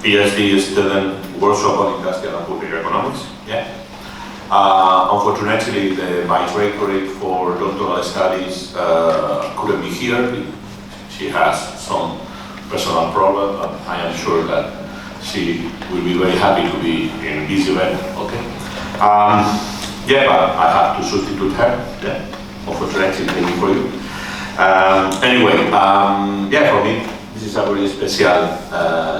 PhD-Student workshop on industrial and public economics. Yeah. Unfortunately, the Vice-Rectorate for doctoral studies couldn't be here. She has some personal problem, but I am sure that she will be very happy to be in this event. Okay. Yeah, but I have to substitute her. Yeah. Unfortunately, maybe for you. Anyway, yeah, for me, this is a very special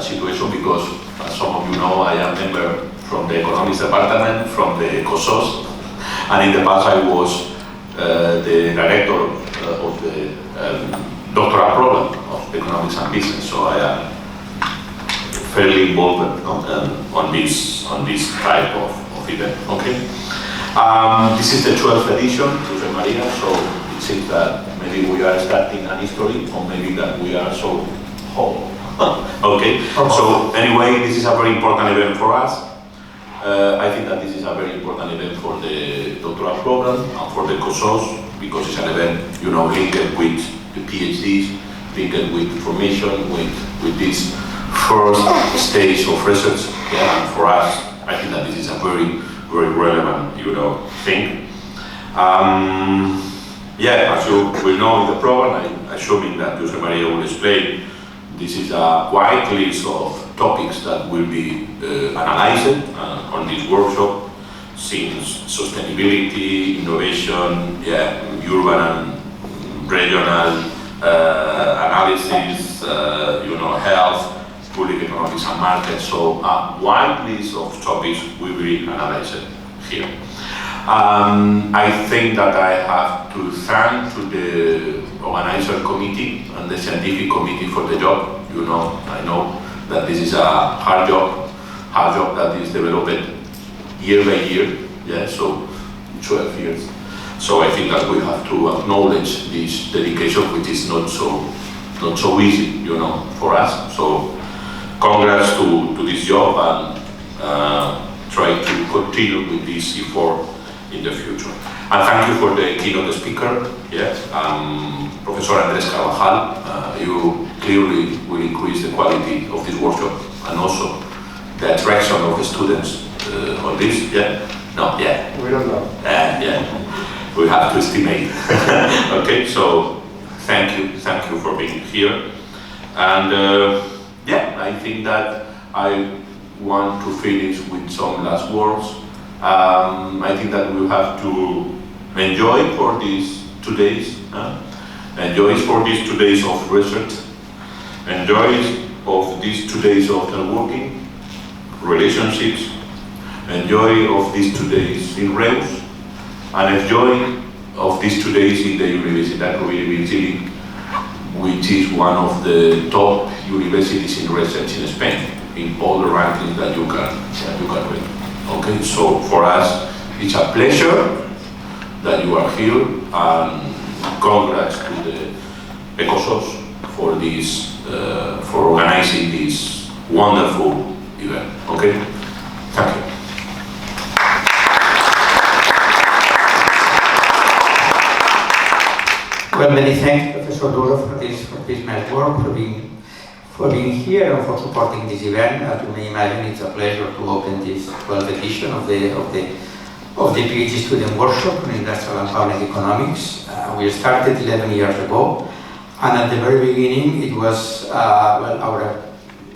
situation because, as some of you know, I am a member from the economics department, from the ECO-SOS, and in the past I was the director of the doctoral program of economics and business, so I am fairly involved on this type of event. Okay. This is the 12th edition, Jose Maria, so it seems that maybe we are starting an history, or maybe that we are so whole. Okay, so anyway, this is a very important event for us. I think that this is a very important event for the doctoral program and for the ECO-SOS, because it's an event, you know, linked with the PhDs, linked with information, with this first stage of research. Yeah, and for us, I think that this is a very, very relevant, you know, thing. Yeah, as you will know in the program, assuming that Jose Maria will explain, this is a wide list of topics that will be analyzed on this workshop, since sustainability, innovation, yeah, urban and regional analysis, you know, health, public economics and markets. So a wide list of topics will be analyzed here. I think that I have to thank to the organizer committee and the scientific committee for the job. You know, I know that this is a hard job that is developed year by year. Yeah, so 12 years. So I think that we have to acknowledge this dedication, which is not so easy, you know, for us. So congrats to this job, and try to continue with this effort in the future. And thank you for the keynote speaker, yes, Professor Andrés Carvajal. You clearly will increase the quality of this workshop and also the attraction of the students on this, yeah? No, yeah. We don't know. Yeah, we have to estimate. Okay, so thank you for being here. And yeah, I think that I want to finish with some last words. I think that we have to enjoy for these 2 days, enjoy for these 2 days of research, enjoy of these 2 days of networking, relationships, enjoy of these 2 days in Reus, and enjoy of these 2 days in the Universitat Rovira, Virgili, which is one of the top universities in research in Spain, in all the rankings that you can read. Okay, so for us, it's a pleasure that you are here, and congrats to the ECO-SOS for this, for organizing this wonderful event. Okay, thank you. Well, many thanks, Professor Duro, for this nice work, for being here and for supporting this event. As you may imagine, it's a pleasure to open this 12th edition of the PhD-Student workshop on industrial and public economics. We started 11 years ago, and at the very beginning, it was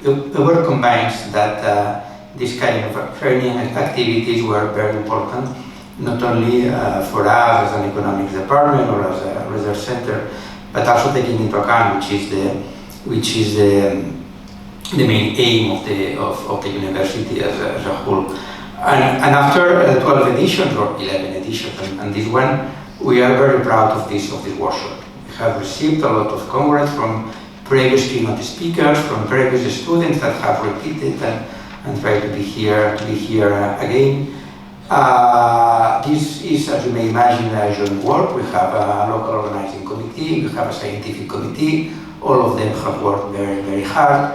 the work combines that this kind of training activities were very important, not only for us as an economics department or as a research center, but also taking into account which is the main aim of the university as a whole. And after 12 editions or 11 editions, and this one, we are very proud of this workshop. We have received a lot of congrats from previous keynote speakers, from previous students that have repeated and tried to be here again. This is, as you may imagine, a joint work. We have a local organizing committee, we have a scientific committee. All of them have worked very, very hard.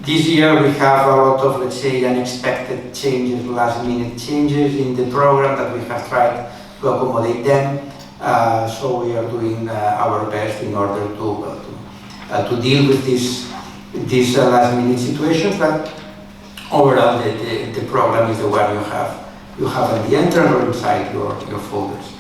This year we have a lot of, let's say, unexpected changes, last-minute changes in the program that we have tried to accommodate them. So we are doing our best in order to deal with these last-minute situations. But overall the program is the one you have at the entrance or inside your folders.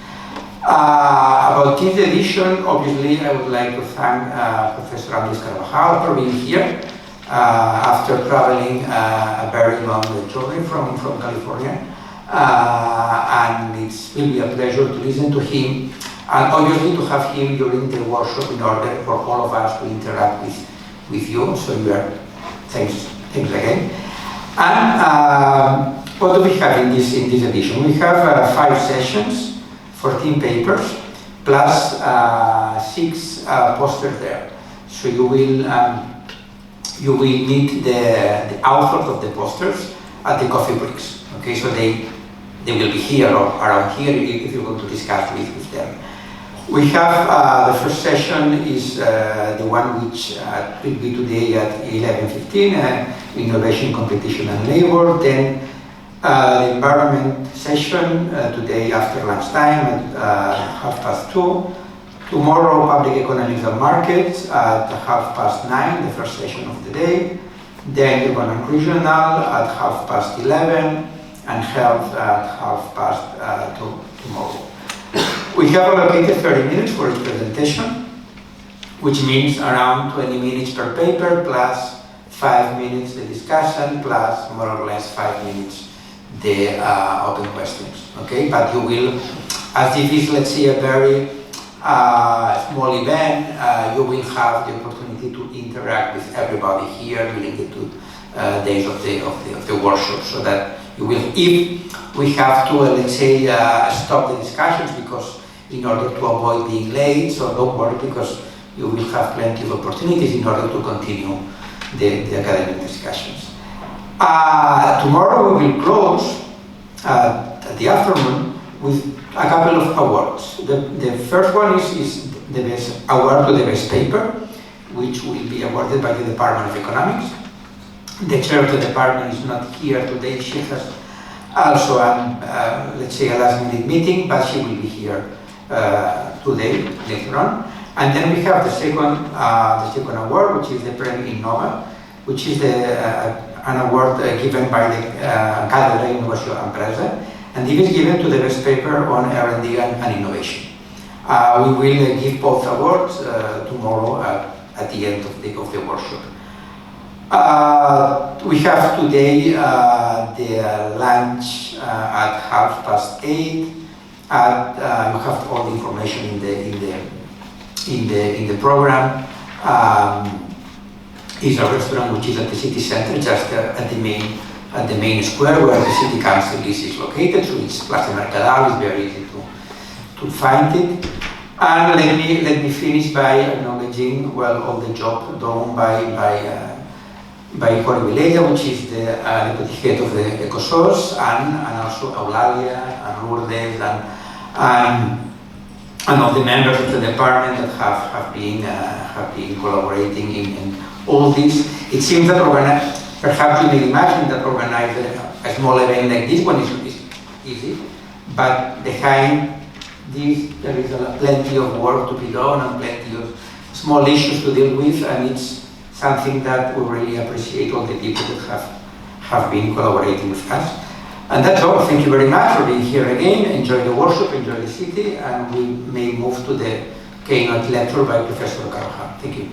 About this edition, obviously, I would like to thank Professor Andrés Carvajal for being here after traveling a very long journey from California. And it will be a pleasure to listen to him and obviously to have him during the workshop in order for all of us to interact with you. So you are, thanks again. And what do we have in this edition? We have 5 sessions, 14 papers, plus 6 posters there. So you will meet the authors of the posters at the coffee breaks. Okay, so they will be here or around here if you want to discuss with them. We have the first session is the one which will be today at 11:15, Innovation, Competition and Labor. Then the environment session today after lunchtime at 2:30. Tomorrow, public economics and markets at 9:30, the first session of the day. Then urban and regional at 11:30, and health at 2:30 tomorrow. We have allocated 30 minutes for each presentation, which means around 20 minutes per paper, plus 5 minutes the discussion, plus more or less 5 minutes the open questions. Okay, but you will, as this is, let's say, a very small event, you will have the opportunity to interact with everybody here during the 2 days of the workshop, so that you will, if we have to, let's say, stop the discussions because in order to avoid being late, so don't worry, because you will have plenty of opportunities in order to continue the academic discussions. Tomorrow we will close at the afternoon with a couple of awards. The first one is the best award to the best paper, which will be awarded by the Department of Economics. The chair of the department is not here today. She has also let's say, a last-minute meeting, but she will be here today, later on. And then we have the second award, which is the Premio Innova, which is an award given by the Cátedra de Innovació Empresa, and it is given to the best paper on R&D and innovation. We will give both awards tomorrow at the end of the workshop. We have today the lunch at 8:30. You have all the information in the program. Is a restaurant which is at the city center, just at the main square where the city council is located. So it's Plaza Mercadal. It's very easy to find it. And let me finish by acknowledging all the job done by Jorge Vilella, which is the deputy head of the ECO-SOS, and also Eulalia and Lourdes and all the members of the department that have been collaborating in all this. It seems that perhaps you may imagine that organizing a small event like this one is easy, but behind this there is plenty of work to be done and plenty of small issues to deal with, and it's something that we really appreciate all the people that have been collaborating with us. And that's all. Thank you very much for being here again. Enjoy the workshop, enjoy the city, and we may move to the keynote lecture by Professor Carvajal. Thank you.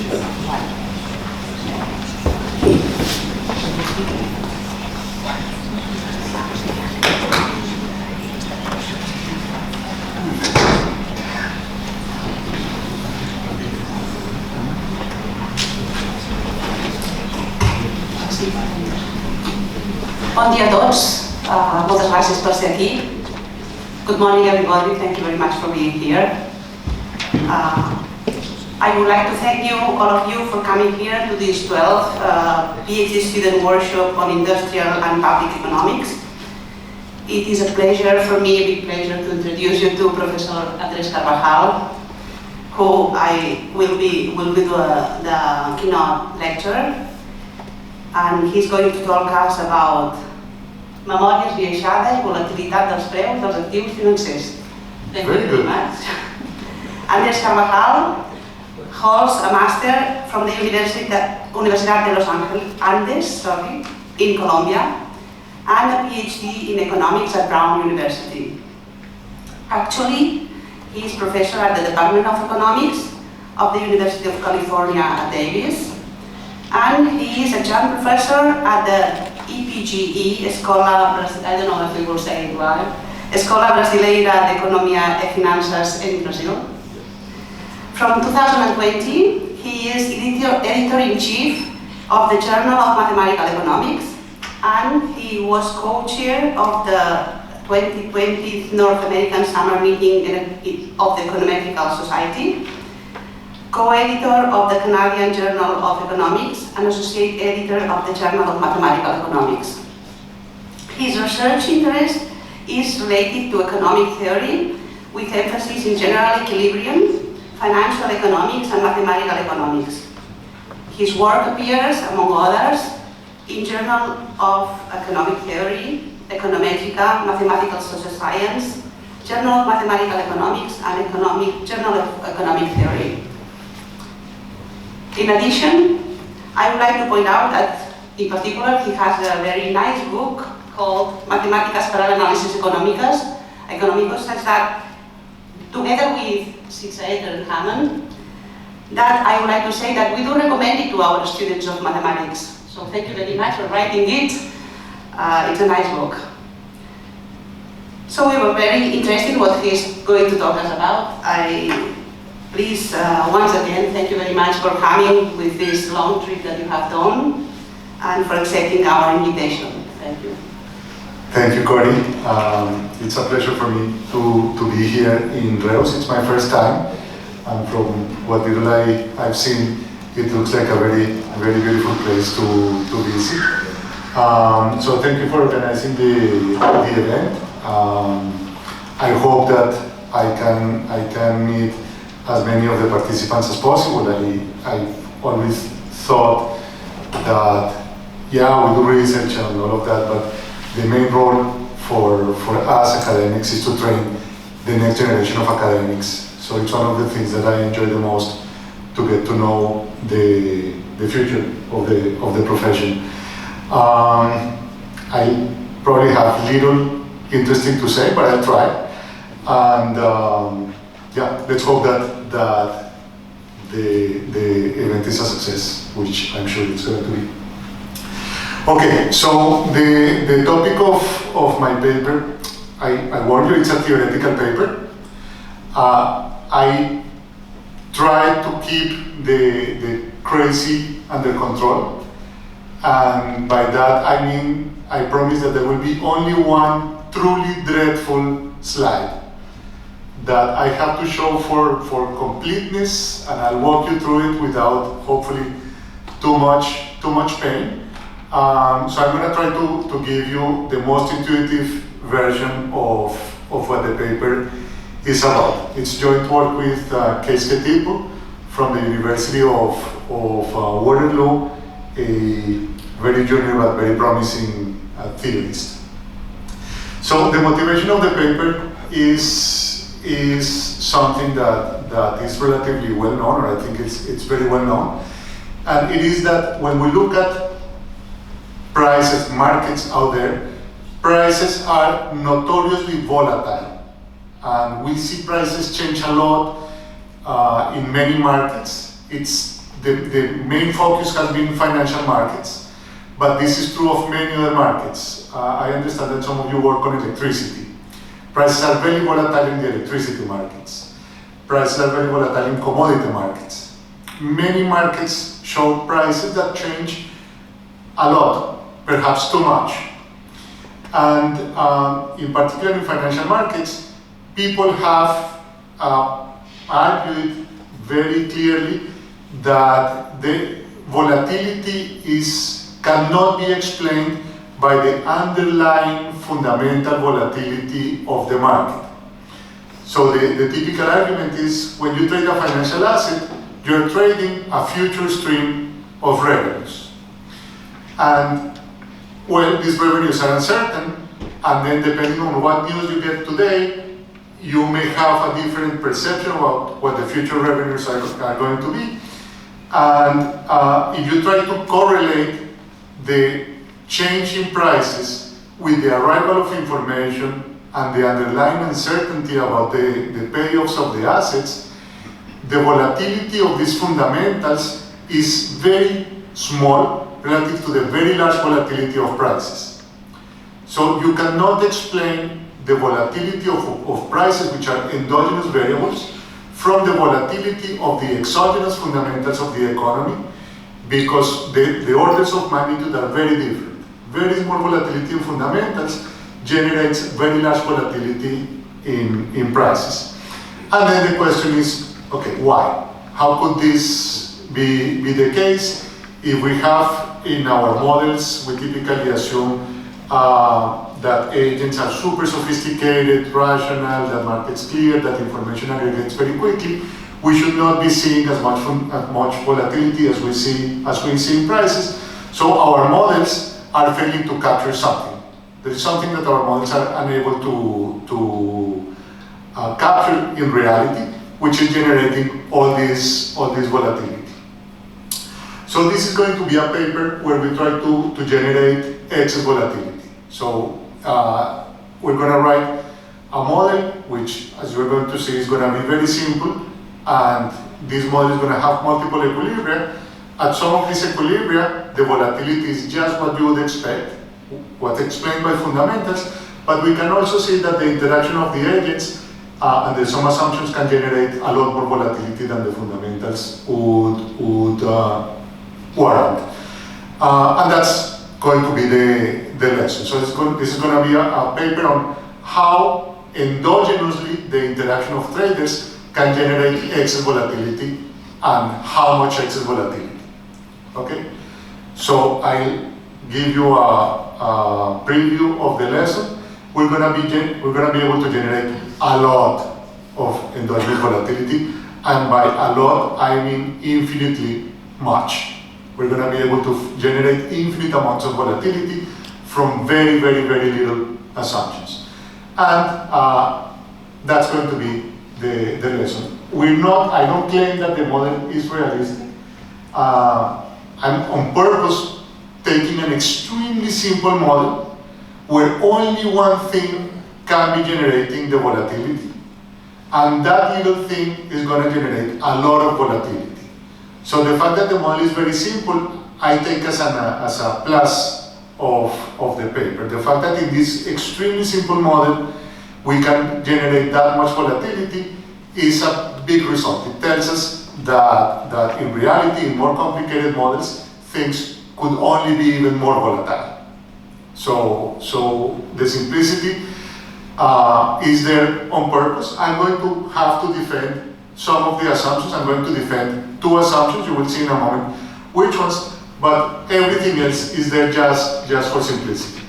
Bon dia a tots. Moltes gràcies per ser aquí. Good morning, everybody. Thank you very much for being here. I would like to thank you, all of you, for coming here to this 12th PhD student workshop on industrial and public economics. It is a pleasure for me, a big pleasure, to introduce you to Professor Andrés Carvajal, who will be the keynote lecturer, and he's going to talk us about memòria esbiaixada i volatilitat dels preus dels actius financers. Thank you very much. Andrés Carvajal holds a master from the Universitat Andes in Colombia and a PhD in economics at Brown University. Actually, he is professor at the Department of Economics of the University of California at Davis, and he is a adjunct professor at the EPGE, Escola, I don't know if we will say it right, Escola Brasileira de Economia e Finanças in Brazil. From 2020, he is editor-in-chief of the Journal of Mathematical Economics, and he was co-chair of the 2020 North American Summer Meeting of the Econometrical Society, co-editor of the Canadian Journal of Economics, and associate editor of the Journal of Mathematical Economics. His research interest is related to economic theory, with emphasis in general equilibrium, financial economics, and mathematical economics. His work appears, among others, in Journal of Economic Theory, Econometrica, Mathematical Social Science, Journal of Mathematical Economics, and Journal of Economic Theory. In addition, I would like to point out that, in particular, he has a very nice book called Matemáticas para el Análisis Económicos, such that, together with 6-8 and Hammond, that I would like to say that we do recommend it to our students of mathematics. So thank you very much for writing it. It's a nice book. So we were very interested in what he's going to talk us about. Please, once again, thank you very much for coming with this long trip that you have done and for accepting our invitation. Thank you. Thank you, Cory. It's a pleasure for me to be here in Reus. It's my first time, and from what little I've seen, it looks like a very beautiful place to visit. So thank you for organizing the event. I hope that I can meet as many of the participants as possible. I've always thought that, yeah, we do research and all of that, but the main role for us academics is to train the next generation of academics. So it's one of the things that I enjoy the most, to get to know the future of the profession. I probably have little interesting to say, but I'll try. And yeah, let's hope that the event is a success, which I'm sure it's going to be. Okay, so the topic of my paper, I warn you, it's a theoretical paper. I try to keep the crazy under control, and by that I mean I promise that there will be only one truly dreadful slide that I have to show for completeness, and I'll walk you through it without, hopefully, too much pain. So I'm going to try to give you the most intuitive version of what the paper is about. It's joint work with Kees Ketipo from the University of Waterloo, a very junior but very promising theorist. So the motivation of the paper is something that is relatively well known, or I think it's very well known, and it is that when we look at prices, markets out there, prices are notoriously volatile, and we see prices change a lot in many markets. It's the main focus has been financial markets, but this is true of many other markets. I understand that some of you work on electricity. Prices are very volatile in the electricity markets. Prices are very volatile in commodity markets. Many markets show prices that change a lot, perhaps too much. And in particular in financial markets, people have argued very clearly that the volatility cannot be explained by the underlying fundamental volatility of the market. So the typical argument is when you trade a financial asset, you're trading a future stream of revenues. And well, these revenues are uncertain, and then depending on what news you get today, you may have a different perception about what the future revenues are going to be. And if you try to correlate the change in prices with the arrival of information and the underlying uncertainty about the payoffs of the assets, the volatility of these fundamentals is very small relative to the very large volatility of prices. So you cannot explain the volatility of prices, which are endogenous variables, from the volatility of the exogenous fundamentals of the economy, because the orders of magnitude are very different. Very small volatility in fundamentals generates very large volatility in prices. And then the question is, okay, why? How could this be the case? If we have in our models, we typically assume that agents are super sophisticated, rational, that markets clear, that information aggregates very quickly. We should not be seeing as much volatility as we see in prices. So our models are failing to capture something. There is something that our models are unable to capture in reality, which is generating all this volatility. So this is going to be a paper where we try to generate excess volatility. So we're going to write a model which, as you're going to see, is going to be very simple, and this model is going to have multiple equilibria. At some of these equilibria, the volatility is just what you would expect, what's explained by fundamentals, but we can also see that the interaction of the agents and some assumptions can generate a lot more volatility than the fundamentals would warrant. And that's going to be the lesson. So this is going to be a paper on how endogenously the interaction of traders can generate excess volatility and how much excess volatility. Okay? So I'll give you a preview of the lesson. We're going to be able to generate a lot of endogenous volatility, and by a lot I mean infinitely much. We're going to be able to generate infinite amounts of volatility from very, very, very little assumptions. And that's going to be the lesson. I don't claim that the model is realistic. I'm on purpose taking an extremely simple model where only one thing can be generating the volatility. And that little thing is going to generate a lot of volatility. So the fact that the model is very simple, I take as a plus of the paper. The fact that in this extremely simple model, we can generate that much volatility is a big result. It tells us that in reality, in more complicated models, things could only be even more volatile. So the simplicity is there on purpose. I'm going to have to defend some of the assumptions. I'm going to defend two assumptions. You will see in a moment which ones, but everything else is there just for simplicity.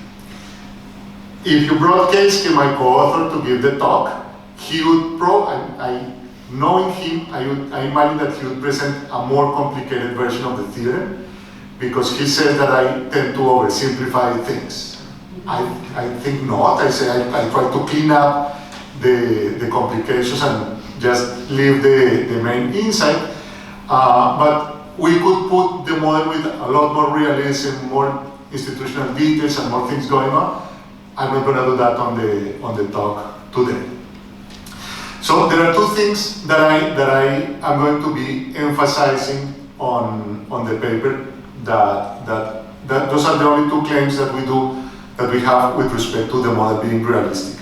If you brought Keisuke, my co-author, to give the talk, he would knowing him, I imagine that he would present a more complicated version of the theorem, because he says that I tend to oversimplify things. I think not. I say I try to clean up the complications and just leave the main insight. But we could put the model with a lot more realism, more institutional details, and more things going on. I'm not going to do that on the talk today. So there are two things that I am going to be emphasizing on the paper that those are the only two claims that we have with respect to the model being realistic.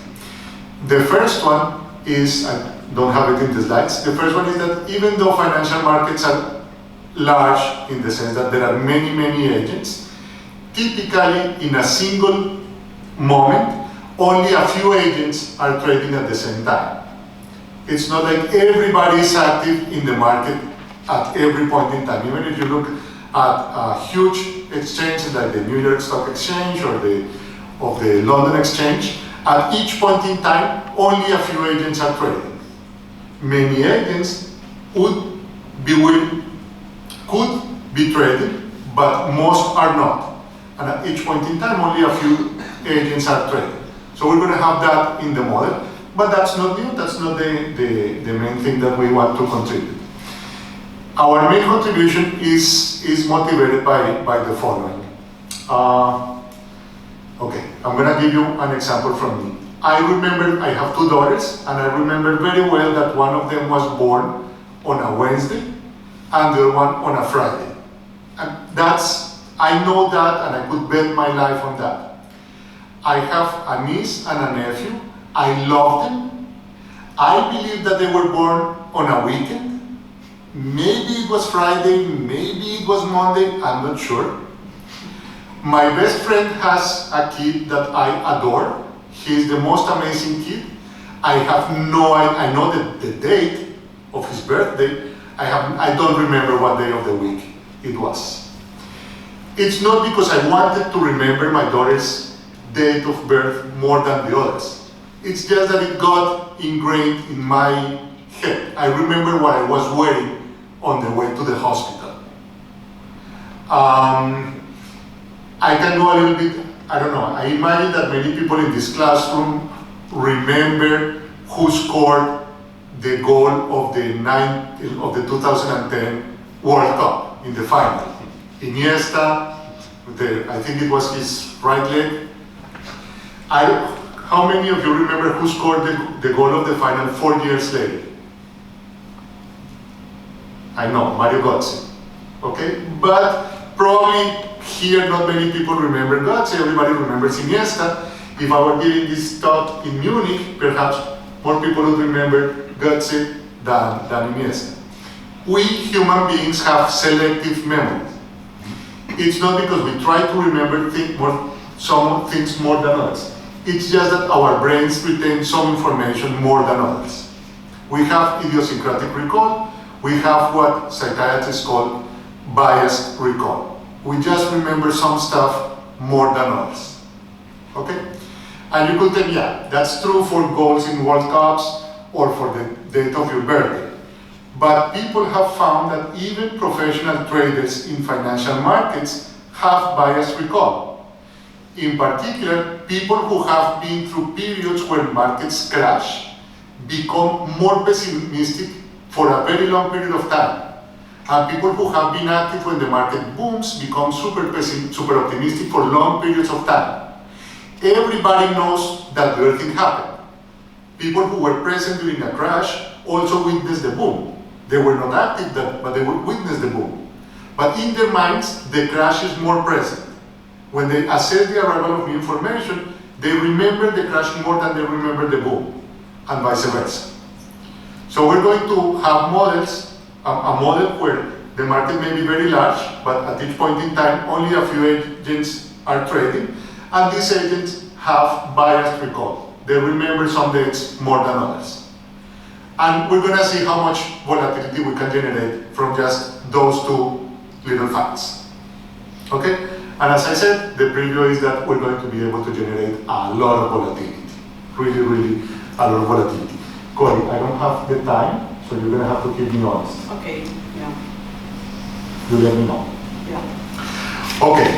The first one is, I don't have it in the slides, the first one is that even though financial markets are large in the sense that there are many agents, typically in a single moment, only a few agents are trading at the same time. It's not like everybody is active in the market at every point in time. Even if you look at huge exchanges like the New York Stock Exchange or the London Exchange, at each point in time, only a few agents are trading. Many agents could be trading, but most are not. And at each point in time, only a few agents are trading. So we're going to have that in the model, but that's not new. That's not the main thing that we want to contribute. Our main contribution is motivated by the following. Okay, I'm going to give you an example from me. I remember, I have two daughters, and I remember very well that one of them was born on a Wednesday, and the other one on a Friday. And I know that, and I could bet my life on that. I have a niece and a nephew. I love them. I believe that they were born on a weekend. Maybe it was Friday, maybe it was Monday, I'm not sure. My best friend has a kid that I adore. He's the most amazing kid. I know the date of his birthday. I don't remember what day of the week it was. It's not because I wanted to remember my daughter's date of birth more than the others. It's just that it got ingrained in my head. I remember what I was wearing on the way to the hospital. I can go a little bit, I don't know, I imagine that many people in this classroom remember who scored the goal of the 2010 World Cup in the final. Iniesta, I think it was his right leg. How many of you remember who scored the goal of the final 4 years later? I know, Mario Götze. Okay, but probably here not many people remember Götze. Everybody remembers Iniesta. If I were giving this talk in Munich, perhaps more people would remember Götze than Iniesta. We human beings have selective memory. It's not because we try to remember some things more than others. It's just that our brains retain some information more than others. We have idiosyncratic recall. We have what psychiatrists call biased recall. We just remember some stuff more than others. Okay? And you could tell, yeah, that's true for goals in World Cups or for the date of your birthday. But people have found that even professional traders in financial markets have biased recall. In particular, people who have been through periods where markets crash become more pessimistic for a very long period of time. And people who have been active when the market booms become super optimistic for long periods of time. Everybody knows that the other thing happened. People who were present during a crash also witnessed the boom. They were not active, but they would witness the boom. But in their minds, the crash is more present. When they assess the arrival of new information, they remember the crash more than they remember the boom, and vice versa. So we're going to have models, a model where the market may be very large, but at each point in time, only a few agents are trading, and these agents have biased recall. They remember some dates more than others. And we're going to see how much volatility we can generate from just those two little facts. Okay? And as I said, the preview is that we're going to be able to generate a lot of volatility. Really, a lot of volatility. Corey, I don't have the time, so you're going to have to keep me honest. Okay, yeah. You let me know. Yeah. Okay.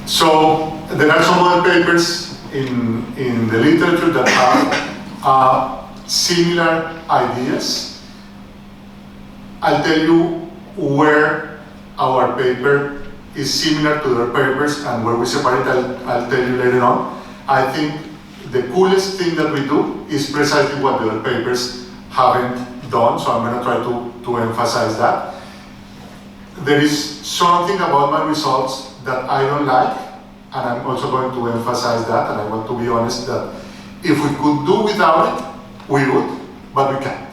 So there are some other papers in the literature that have similar ideas. I'll tell you where our paper is similar to their papers and where we separate. I'll tell you later on. I think the coolest thing that we do is precisely what the other papers haven't done, so I'm going to try to emphasize that. there is something about my results that I don't like, and I'm also going to emphasize that, and I want to be honest that if we could do without it, we would, but we can't.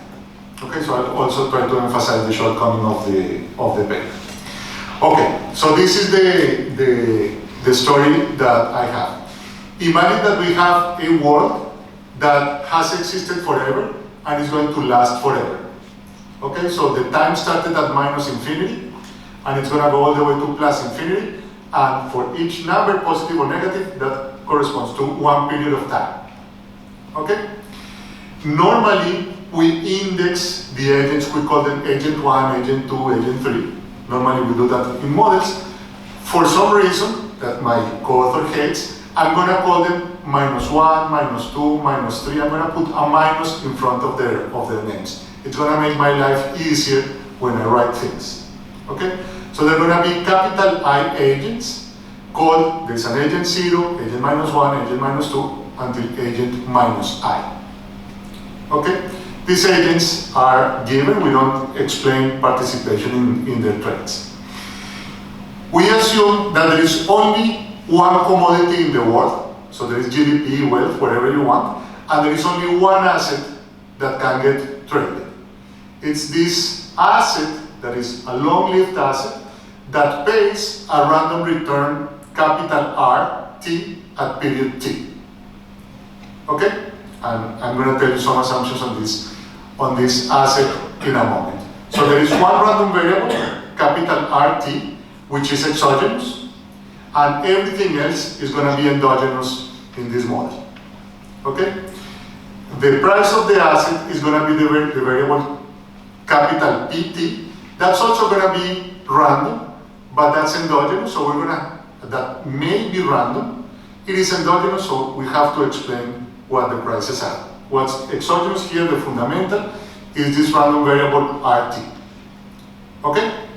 Okay, so I'll also try to emphasize the shortcoming of the paper. Okay, so this is the story that I have. Imagine that we have a world that has existed forever and is going to last forever. Okay, so the time started at minus infinity, and it's going to go all the way to plus infinity, and for each number, positive or negative, that corresponds to one period of time. Okay? Normally, we index the agents, we call them agent 1, agent 2, agent 3. Normally we do that in models. For some reason that my co-author hates, I'm going to call them minus 1, minus 2, minus 3. I'm going to put a minus in front of their names. It's going to make my life easier when I write things. Okay? So they're going to be capital I agents called, there's an agent 0, agent minus 1, agent minus 2, until agent minus I. Okay? These agents are given, we don't explain participation in their trades. We assume that there is only one commodity in the world, so there is GDP, wealth, whatever you want, and there is only one asset that can get traded. It's this asset that is a long-lived asset that pays a random return, capital R, T, at period T. Okay? And I'm going to tell you some assumptions on this asset in a moment. So there is one random variable, capital RT, which is exogenous, and everything else is going to be endogenous in this model. Okay? The price of the asset is going to be the variable capital PT. That's also going to be random, but that's endogenous, so that may be random. It is endogenous, so we have to explain what the prices are. What's exogenous here, the fundamental, is this random variable RT. Okay?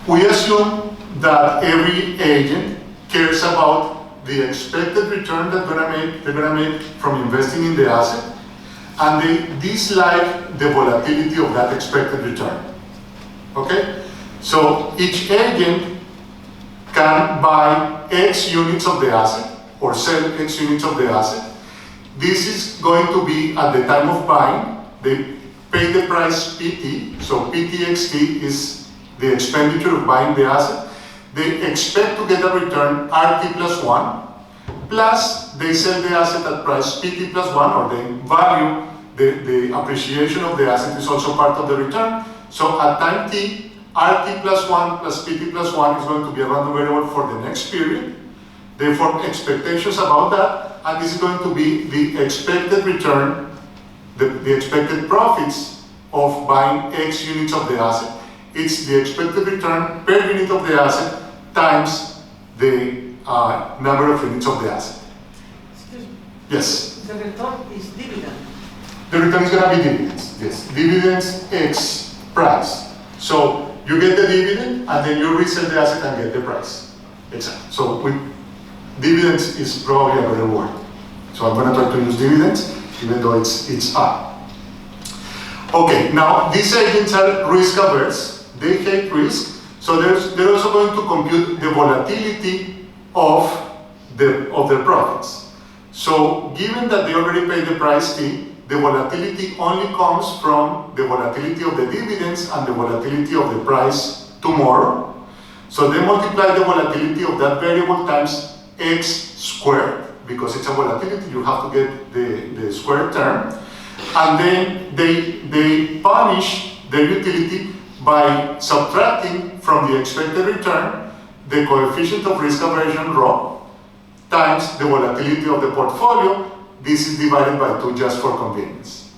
We assume that every agent cares about the expected return that they're gonna make from investing in the asset, and they dislike the volatility of that expected return. Okay? So each agent can buy X units of the asset or sell X units of the asset. This is going to be at the time of buying. They pay the price PT, so PTXT is the expenditure of buying the asset. They expect to get a return RT plus 1, plus they sell the asset at price PT plus 1, or they value the appreciation of the asset is also part of the return. So at time T, RT plus 1 plus PT plus 1 is going to be a random variable for the next period. They form expectations about that, and this is going to be the expected return, the expected profits of buying X units of the asset. It's the expected return per unit of the asset times the number of units of the asset. Excuse me. Yes? The return is dividend. The return is going to be dividends, yes. Dividends X price. So you get the dividend, and then you resell the asset and get the price. Exactly. So dividends is probably a better word. So I'm going to try to use dividends, even though it's R. Okay, now these agents are risk averse. They hate risk. So they're also going to compute the volatility of their profits. So given that they already paid the price T, the volatility only comes from the volatility of the dividends and the volatility of the price tomorrow. So they multiply the volatility of that variable times X squared, because it's a volatility, you have to get the squared term, and then they punish their utility by subtracting from the expected return the coefficient of risk aversion rho times the volatility of the portfolio. This is divided by 2 just for convenience.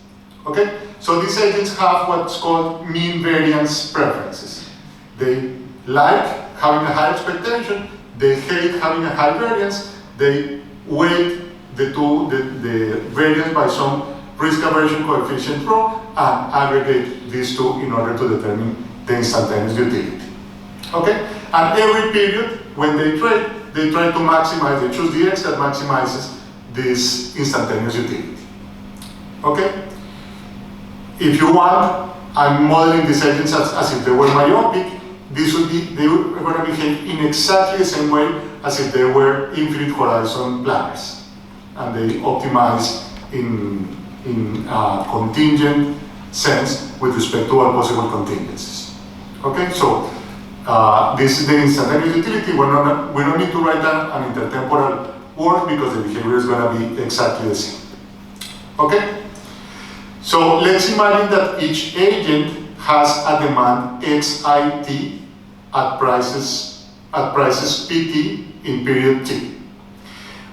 Okay? So these agents have what's called mean variance preferences. They like having a high expectation, they hate having a high variance, they weight the variance by some risk aversion coefficient rho and aggregate these two in order to determine the instantaneous utility. Okay? And every period, when they trade, they try to maximize, they choose the X that maximizes this instantaneous utility. Okay? If you want, I'm modeling these agents as if they were myopic. they were going to behave in exactly the same way as if they were infinite horizon planners, and they optimize in a contingent sense with respect to all possible contingencies. Okay, so this is the instantaneous utility. We don't need to write an intertemporal word because the behavior is going to be exactly the same. Okay, so let's imagine that each agent has a demand xit at prices pt in period t.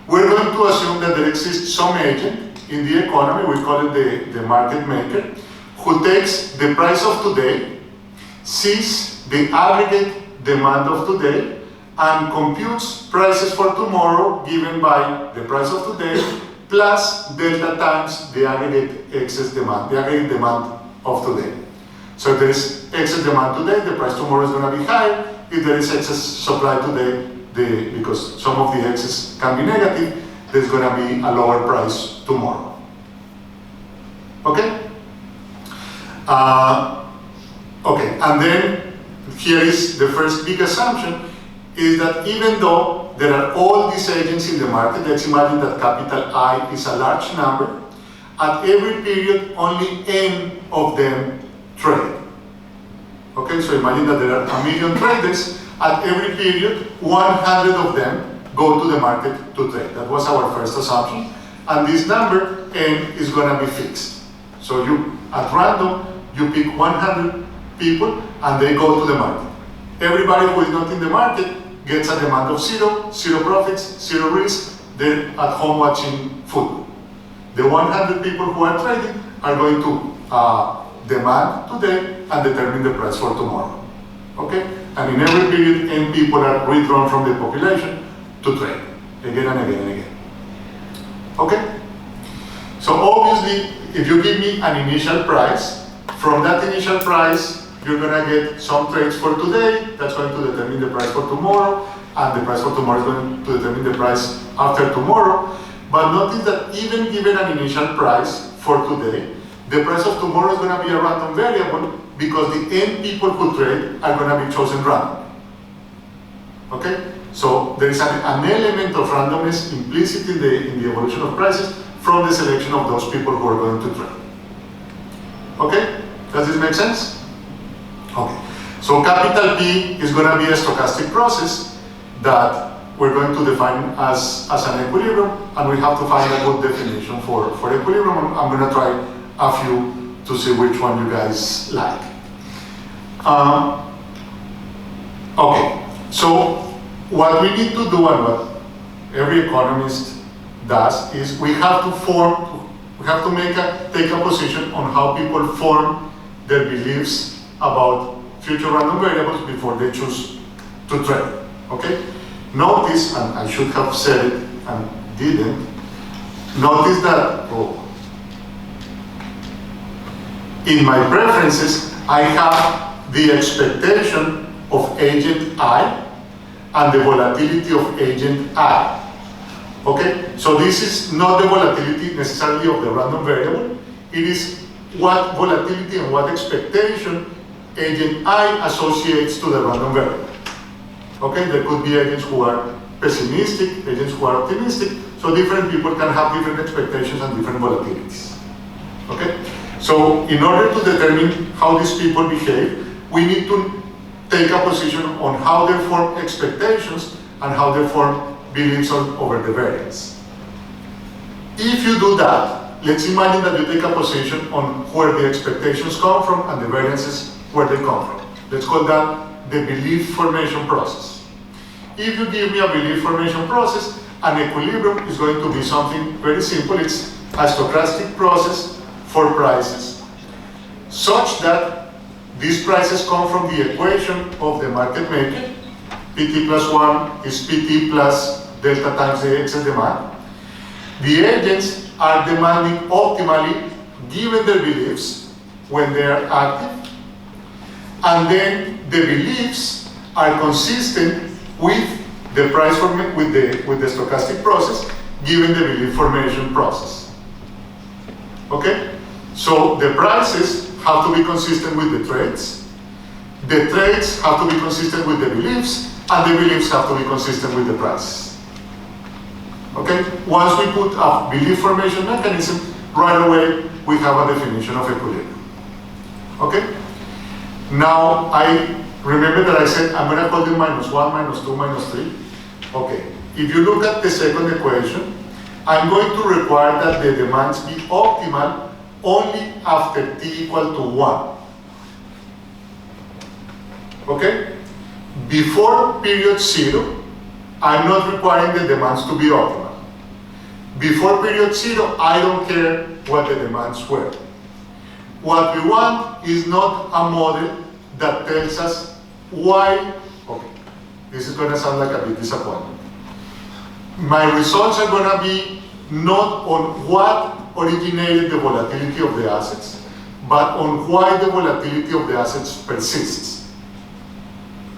We're going to assume that there exists some agent in the economy, we call it the market maker, who takes the price of today, sees the aggregate demand of today, and computes prices for tomorrow given by the price of today plus delta times the aggregate excess demand, the aggregate demand of today. So if there is excess demand today, the price tomorrow is going to be higher. If there is excess supply today, because some of the excess can be negative, there's going to be a lower price tomorrow. Okay? Okay, and then here is the first big assumption, is that even though there are all these agents in the market, let's imagine that capital I is a large number, at every period only n of them trade. Okay, so imagine that there are 1 million traders, at every period 100 of them go to the market to trade. That was our first assumption, and this number n is going to be fixed. So you, at random, you pick 100 people and they go to the market. Everybody who is not in the market gets a demand of zero, zero profits, zero risk, they're at home watching football. The 100 people who are trading are going to demand today and determine the price for tomorrow. Okay? And in every period, n people are withdrawn from the population to trade, again and again and again. Okay? So obviously, if you give me an initial price, from that initial price, you're going to get some trades for today, that's going to determine the price for tomorrow, and the price for tomorrow is going to determine the price after tomorrow. But notice that even given an initial price for today, the price of tomorrow is going to be a random variable because the n people who trade are going to be chosen random. Okay? So there is an element of randomness implicit in the evolution of prices from the selection of those people who are going to trade. Okay? Does this make sense? Okay. So capital P is going to be a stochastic process that we're going to define as an equilibrium, and we have to find a good definition for equilibrium. I'm going to try a few to see which one you guys like. Okay, so what we need to do, and what every economist does, is we have to take a position on how people form their beliefs about future random variables before they choose to trade. Okay? Notice, and I should have said it and didn't, notice that in my preferences, I have the expectation of agent I and the volatility of agent I. Okay? So this is not the volatility necessarily of the random variable. It is what volatility and what expectation agent I associates to the random variable. Okay? There could be agents who are pessimistic, agents who are optimistic, so different people can have different expectations and different volatilities. Okay? So in order to determine how these people behave, we need to take a position on how they form expectations and how they form beliefs over the variance. If you do that, let's imagine that you take a position on where the expectations come from and the variances where they come from. Let's call that the belief formation process. If you give me a belief formation process, an equilibrium is going to be something very simple. It's a stochastic process for prices, such that these prices come from the equation of the market maker. PT plus 1 is PT plus delta times the excess demand. The agents are demanding optimally given their beliefs when they are active, and then the beliefs are consistent with the price with the stochastic process given the belief formation process. Okay? So the prices have to be consistent with the trades. The trades have to be consistent with the beliefs, and the beliefs have to be consistent with the prices. Okay? Once we put a belief formation mechanism, right away we have a definition of equilibrium. Okay? Now, I remember that I said I'm going to call them -1, -2, -3. Okay. If you look at the second equation, I'm going to require that the demands be optimal only after t equal to 1. Okay? Before period 0, I'm not requiring the demands to be optimal. Before period 0, I don't care what the demands were. What we want is not a model that tells us why. Okay, this is going to sound like a big disappointment. My results are going to be not on what originated the volatility of the assets, but on why the volatility of the assets persists.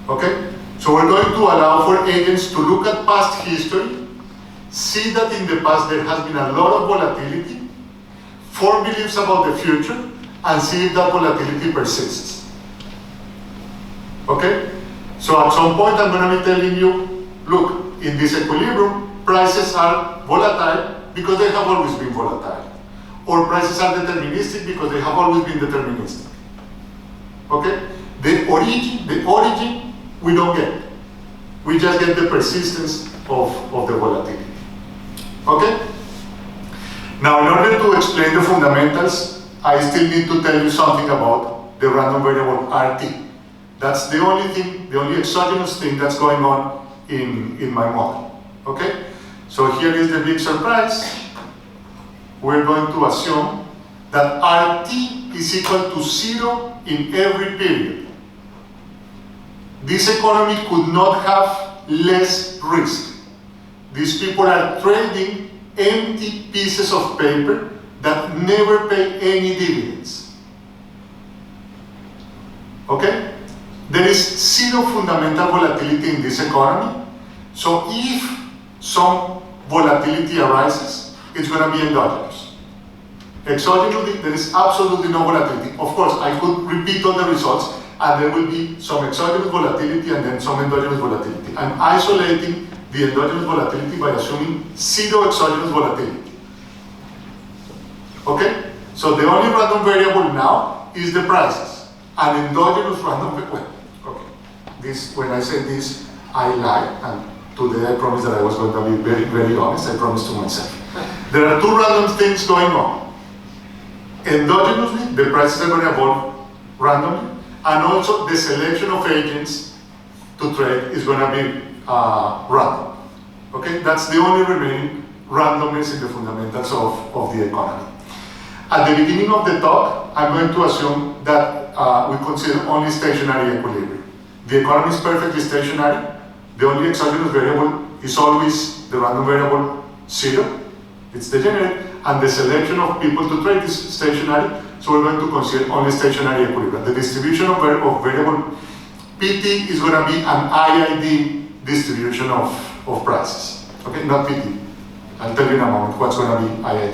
Okay? So we're going to allow for agents to look at past history, see that in the past there has been a lot of volatility, form beliefs about the future, and see if that volatility persists. Okay? So at some point I'm going to be telling you, look, in this equilibrium, prices are volatile because they have always been volatile. Or prices are deterministic because they have always been deterministic. Okay? The origin we don't get. We just get the persistence of the volatility. Okay? Now, in order to explain the fundamentals, I still need to tell you something about the random variable RT. That's the only thing, the only exogenous thing that's going on in my model. Okay? So here is the big surprise. We're going to assume that RT is equal to 0 in every period. This economy could not have less risk. These people are trading empty pieces of paper that never pay any dividends. Okay? There is 0 fundamental volatility in this economy. So if some volatility arises, it's going to be endogenous. Exogenously, there is absolutely no volatility. Of course, I could repeat all the results, and there will be some exogenous volatility and then some endogenous volatility. I'm isolating the endogenous volatility by assuming 0 exogenous volatility. Okay? So the only random variable now is the prices. An endogenous random variable. Okay. This, when I say this, I lie, and today I promised that I was going to be very, very honest. I promised to myself. There are 2 random things going on. Endogenously, the prices are going to evolve randomly, and also the selection of agents to trade is going to be random. Okay, that's the only remaining randomness in the fundamentals of the economy. At the beginning of the talk, I'm going to assume that we consider only stationary equilibrium. The economy is perfectly stationary. The only exogenous variable is always the random variable 0. It's degenerate, and the selection of people to trade is stationary, so we're going to consider only stationary equilibrium. The distribution of variable PT is going to be an IID distribution of prices. Okay, not PT. I'll tell you in a moment what's going to be IID.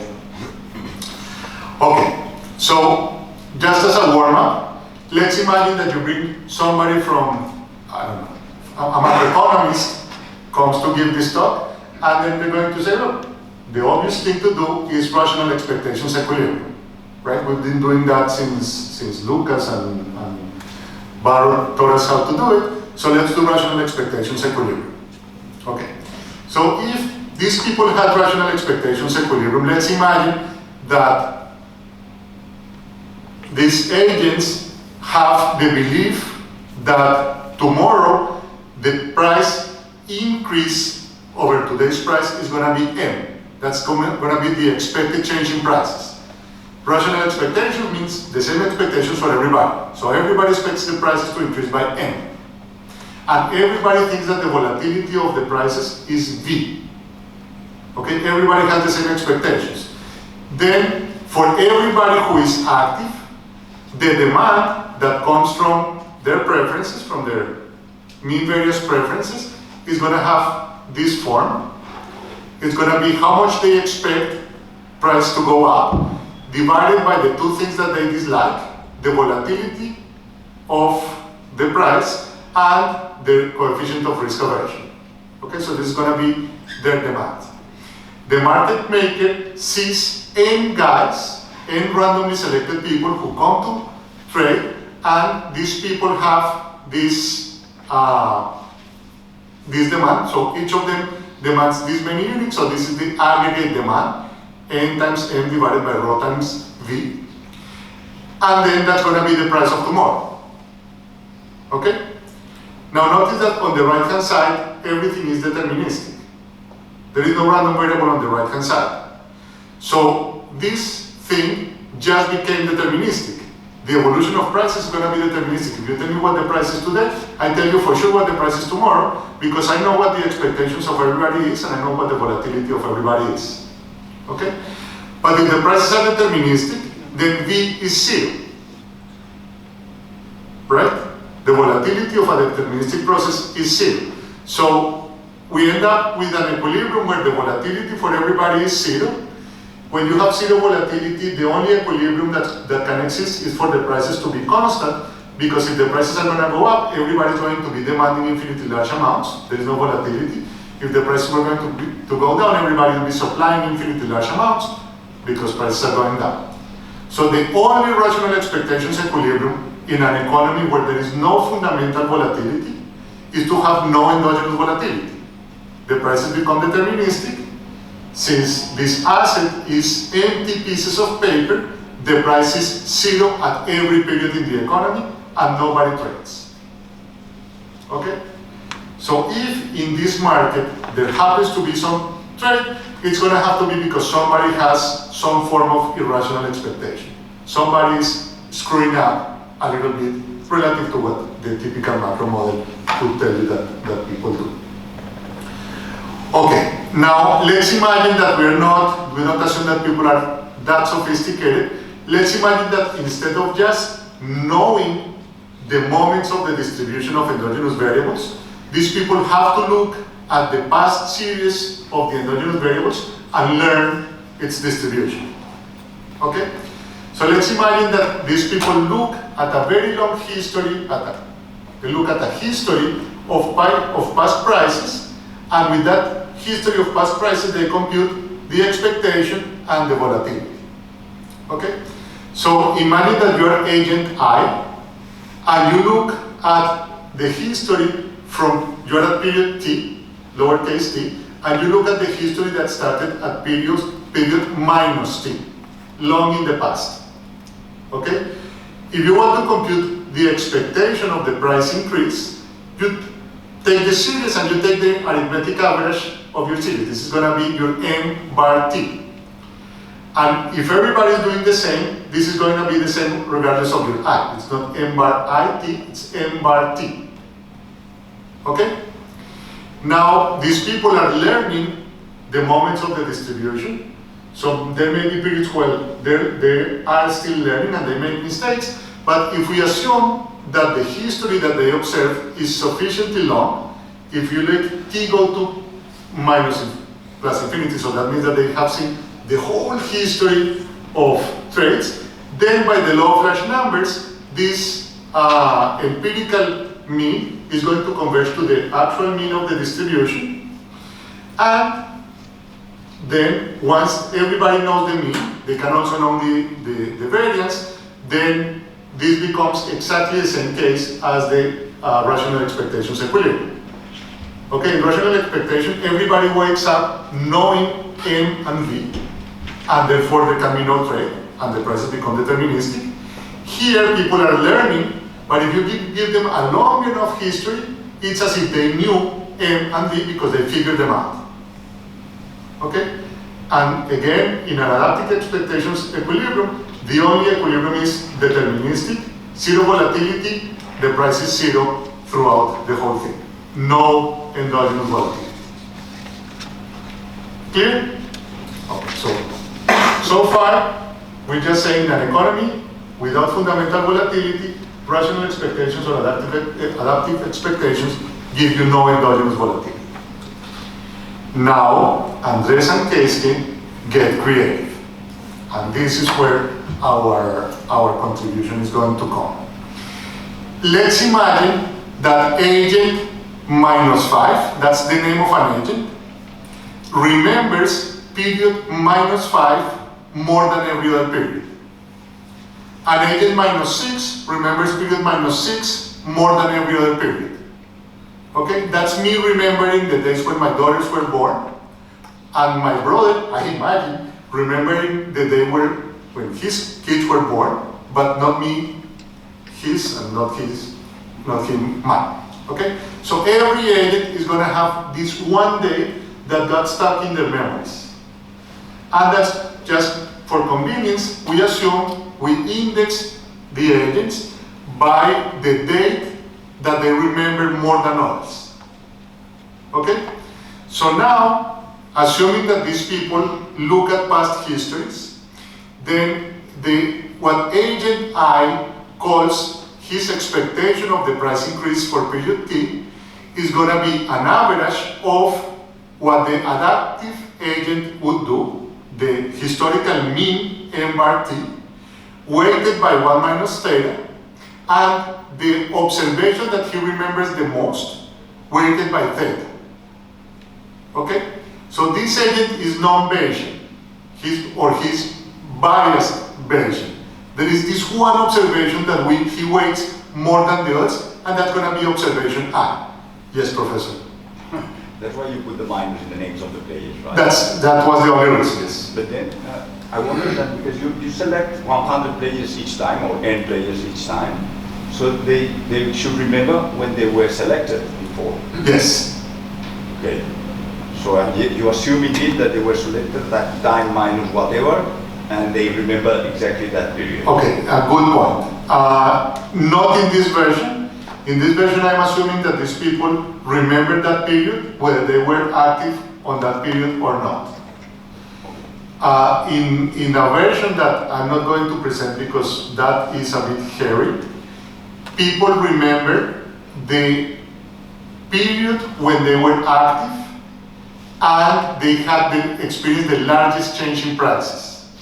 Okay, so just as a warm-up, let's imagine that you bring somebody from, I don't know, a macroeconomist comes to give this talk, and then they're going to say, look, the obvious thing to do is rational expectations equilibrium, right? We've been doing that since Lucas and Barrow taught us how to do it, so let's do rational expectations equilibrium. Okay, so if these people had rational expectations equilibrium, let's imagine that these agents have the belief that tomorrow the price increase over today's price is going to be M. That's going to be the expected change in prices. Rational expectation means the same expectations for everybody. So everybody expects the prices to increase by M. And everybody thinks that the volatility of the prices is V. Okay, everybody has the same expectations. Then, for everybody who is active, the demand that comes from their preferences, from their mean various preferences, is going to have this form. It's going to be how much they expect price to go up, divided by the 2 things that they dislike, the volatility of the price and the coefficient of risk aversion. Okay, so this is going to be their demand. The market maker sees n guys, n randomly selected people who come to trade, and these people have this demand. So each of them demands this many units. So this is the aggregate demand, n times m divided by rho times v. And then that's going to be the price of tomorrow. Okay? Now notice that on the right hand side, everything is deterministic. There is no random variable on the right hand side. So this thing just became deterministic. The evolution of prices is going to be deterministic. If you tell me what the price is today, I tell you for sure what the price is tomorrow, because I know what the expectations of everybody is, and I know what the volatility of everybody is. Okay? But if the prices are deterministic, then V is 0. Right? The volatility of a deterministic process is 0. So we end up with an equilibrium where the volatility for everybody is 0. When you have 0 volatility, the only equilibrium that can exist is for the prices to be constant, because if the prices are going to go up, everybody is going to be demanding infinitely large amounts. There is no volatility. If the prices were going to go down, everybody will be supplying infinitely large amounts because prices are going down. So the only rational expectations equilibrium in an economy where there is no fundamental volatility is to have no endogenous volatility. The prices become deterministic. Since this asset is empty pieces of paper, the price is 0 at every period in the economy and nobody trades. Okay? So if in this market there happens to be some trade, it's going to have to be because somebody has some form of irrational expectation. Somebody is screwing up a little bit relative to what the typical macro model would tell you that people do. Okay, now let's imagine that we don't assume that people are that sophisticated. Let's imagine that instead of just knowing the moments of the distribution of endogenous variables, these people have to look at the past series of the endogenous variables and learn its distribution. Okay? So let's imagine that these people look at a very long history, they look at a history of past prices, and with that history of past prices, they compute the expectation and the volatility. Okay? So imagine that you are agent I, and you look at the history from, you are at period t, lowercase t, and you look at the history that started at period minus t, long in the past. Okay? If you want to compute the expectation of the price increase, you take the series and you take the arithmetic average of your series. This is going to be your m bar t. And if everybody is doing the same, this is going to be the same regardless of your I. It's not m bar it, it's m bar t. Okay? Now, these people are learning the moments of the distribution. So there may be periods where they are still learning and they make mistakes. But if we assume that the history that they observe is sufficiently long, if you let t go to minus plus infinity, so that means that they have seen the whole history of trades, then by the law of large numbers, this empirical mean is going to converge to the actual mean of the distribution. And then once everybody knows the mean, they can also know the variance, then this becomes exactly the same case as the rational expectations equilibrium. Okay, in rational expectation, everybody wakes up knowing M and V, and therefore there can be no trade, and the prices become deterministic. Here, people are learning, but if you give them a long enough history, it's as if they knew M and V because they figured them out. Okay? And again, in an adaptive expectations equilibrium, the only equilibrium is deterministic, zero volatility, the price is 0 throughout the whole thing. No endogenous volatility. Clear? Okay, so far, we're just saying an economy without fundamental volatility, rational expectations or adaptive expectations give you no endogenous volatility. Now, Andrés and Keisuke get creative. And this is where our contribution is going to come. let's imagine that agent -5, that's the name of an agent, remembers period -5 more than every other period. An agent -6 remembers period -6 more than every other period. Okay, that's me remembering the days when my daughters were born, and my brother, I imagine, remembering the day when his kids were born, but not me, his, and not him, mine. Okay, so every agent is going to have this one day that got stuck in their memories, and that's just for convenience. We assume we index the agents by the date that they remember more than others. Okay? So now, assuming that these people look at past histories, then what agent I calls his expectation of the price increase for period T is going to be an average of what the adaptive agent would do, the historical mean M bar T, weighted by 1 minus theta, and the observation that he remembers the most, weighted by theta. Okay? So this agent is non-Bayesian, his biased Bayesian. There is this one observation that he weights more than the others, and that's going to be observation I. Yes, Professor? That's why you put the minus in the names of the players, right? That was the only reason, yes. But then, I wonder that because you select 100 players each time, or n players each time, so they should remember when they were selected before. Yes. Okay. So you assume indeed that they were selected that time minus whatever, and they remember exactly that period. Okay, a good point. Not in this version. In this version, I'm assuming that these people remember that period, whether they were active on that period or not. In a version that I'm not going to present because that is a bit hairy, people remember the period when they were active and they had experienced the largest change in prices.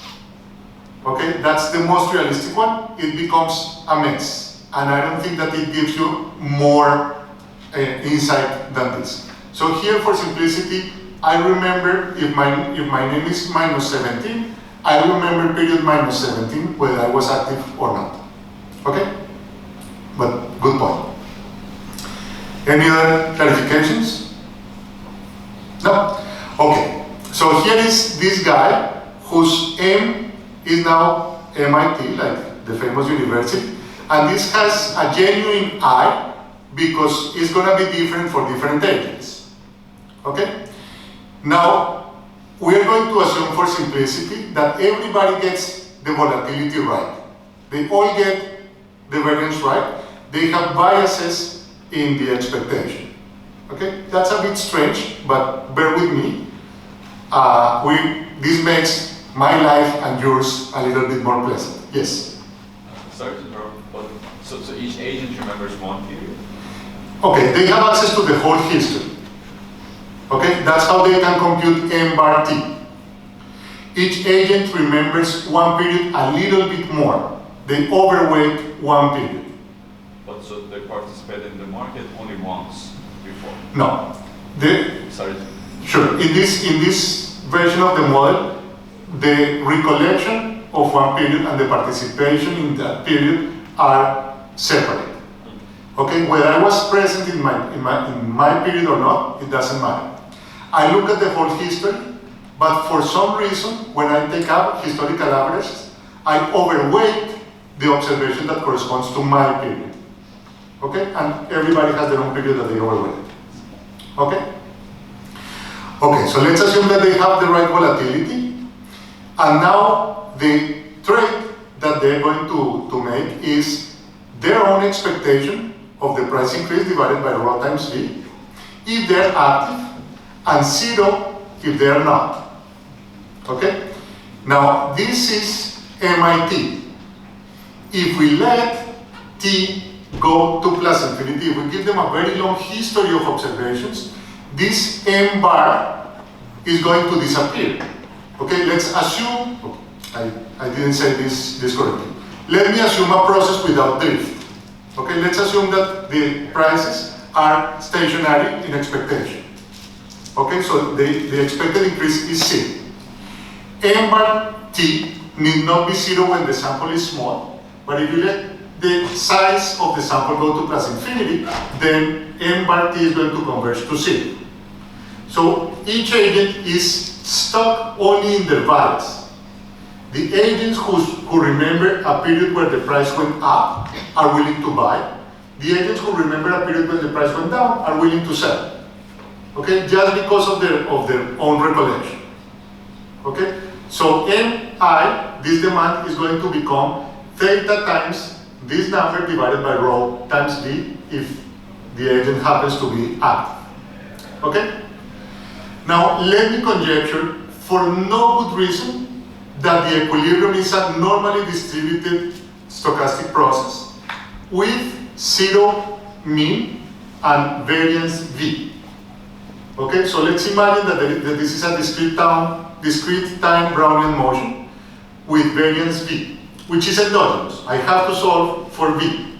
Okay, that's the most realistic one. It becomes a mess, and I don't think that it gives you more insight than this. So here, for simplicity, I remember if my name is -17, I remember period -17, whether I was active or not. Okay? But good point. Any other clarifications? No? Okay. So here is this guy whose M is now MIT, like the famous university, and this has a genuine I because it's going to be different for different agents. Okay? Now, we are going to assume for simplicity that everybody gets the volatility right. They all get the variance right. They have biases in the expectation. Okay? That's a bit strange, but bear with me. This makes my life and yours a little bit more pleasant. Yes? Sorry to interrupt, but so each agent remembers one period? Okay, they have access to the whole history. Okay, that's how they can compute M bar T. Each agent remembers one period a little bit more. They overweight one period. But so they participate in the market only once before? No. Sorry. Sure. In this version of the model, the recollection of one period and the participation in that period are separate. Okay, whether I was present in my period or not, it doesn't matter. I look at the whole history, but for some reason, when I take up historical averages, I overweight the observation that corresponds to my period. Okay, and everybody has their own period that they overweight. Okay? Okay, so let's assume that they have the right volatility, and now the trade that they're going to make is their own expectation of the price increase divided by rho times V if they're active, and 0 if they're not. Okay? Now, this is MIT. If we let T go to plus infinity, if we give them a very long history of observations, this M bar is going to disappear. Okay, let's assume, I didn't say this correctly. Let me assume a process without drift. Okay, let's assume that the prices are stationary in expectation. Okay, so the expected increase is 0. M bar T need not be 0 when the sample is small, but if you let the size of the sample go to plus infinity, then M bar T is going to converge to 0. So each agent is stuck only in their values. The agents who remember a period where the price went up are willing to buy. The agents who remember a period when the price went down are willing to sell. Okay, just because of their own recollection. Okay, so Mi, this demand is going to become theta times this number divided by rho times D if the agent happens to be active. Okay? Now, let me conjecture, for no good reason, that the equilibrium is a normally distributed stochastic process with 0 mean and variance V. Okay, so let's imagine that this is a discrete time Brownian motion with variance V, which is endogenous. I have to solve for V.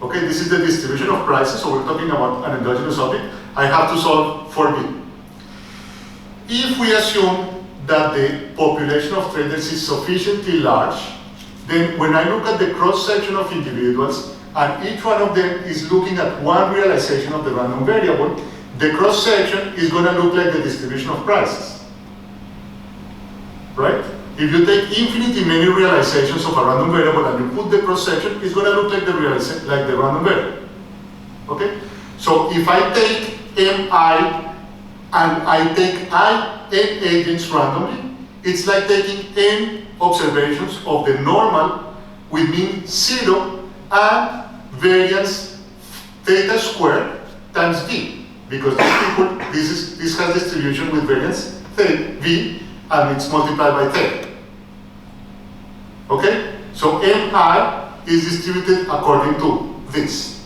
Okay, this is the distribution of prices, so we're talking about an endogenous object. I have to solve for V. If we assume that the population of traders is sufficiently large, then when I look at the cross-section of individuals, and each one of them is looking at one realization of the random variable, the cross-section is going to look like the distribution of prices. Right? If you take infinitely many realizations of a random variable and you put the cross-section, it's going to look like the random variable. Okay? So if I take Mi and I take n agents randomly, it's like taking n observations of the normal with mean 0 and variance theta squared times V. Because these people, this has distribution with variance V, and it's multiplied by theta. Okay? So Mi is distributed according to this.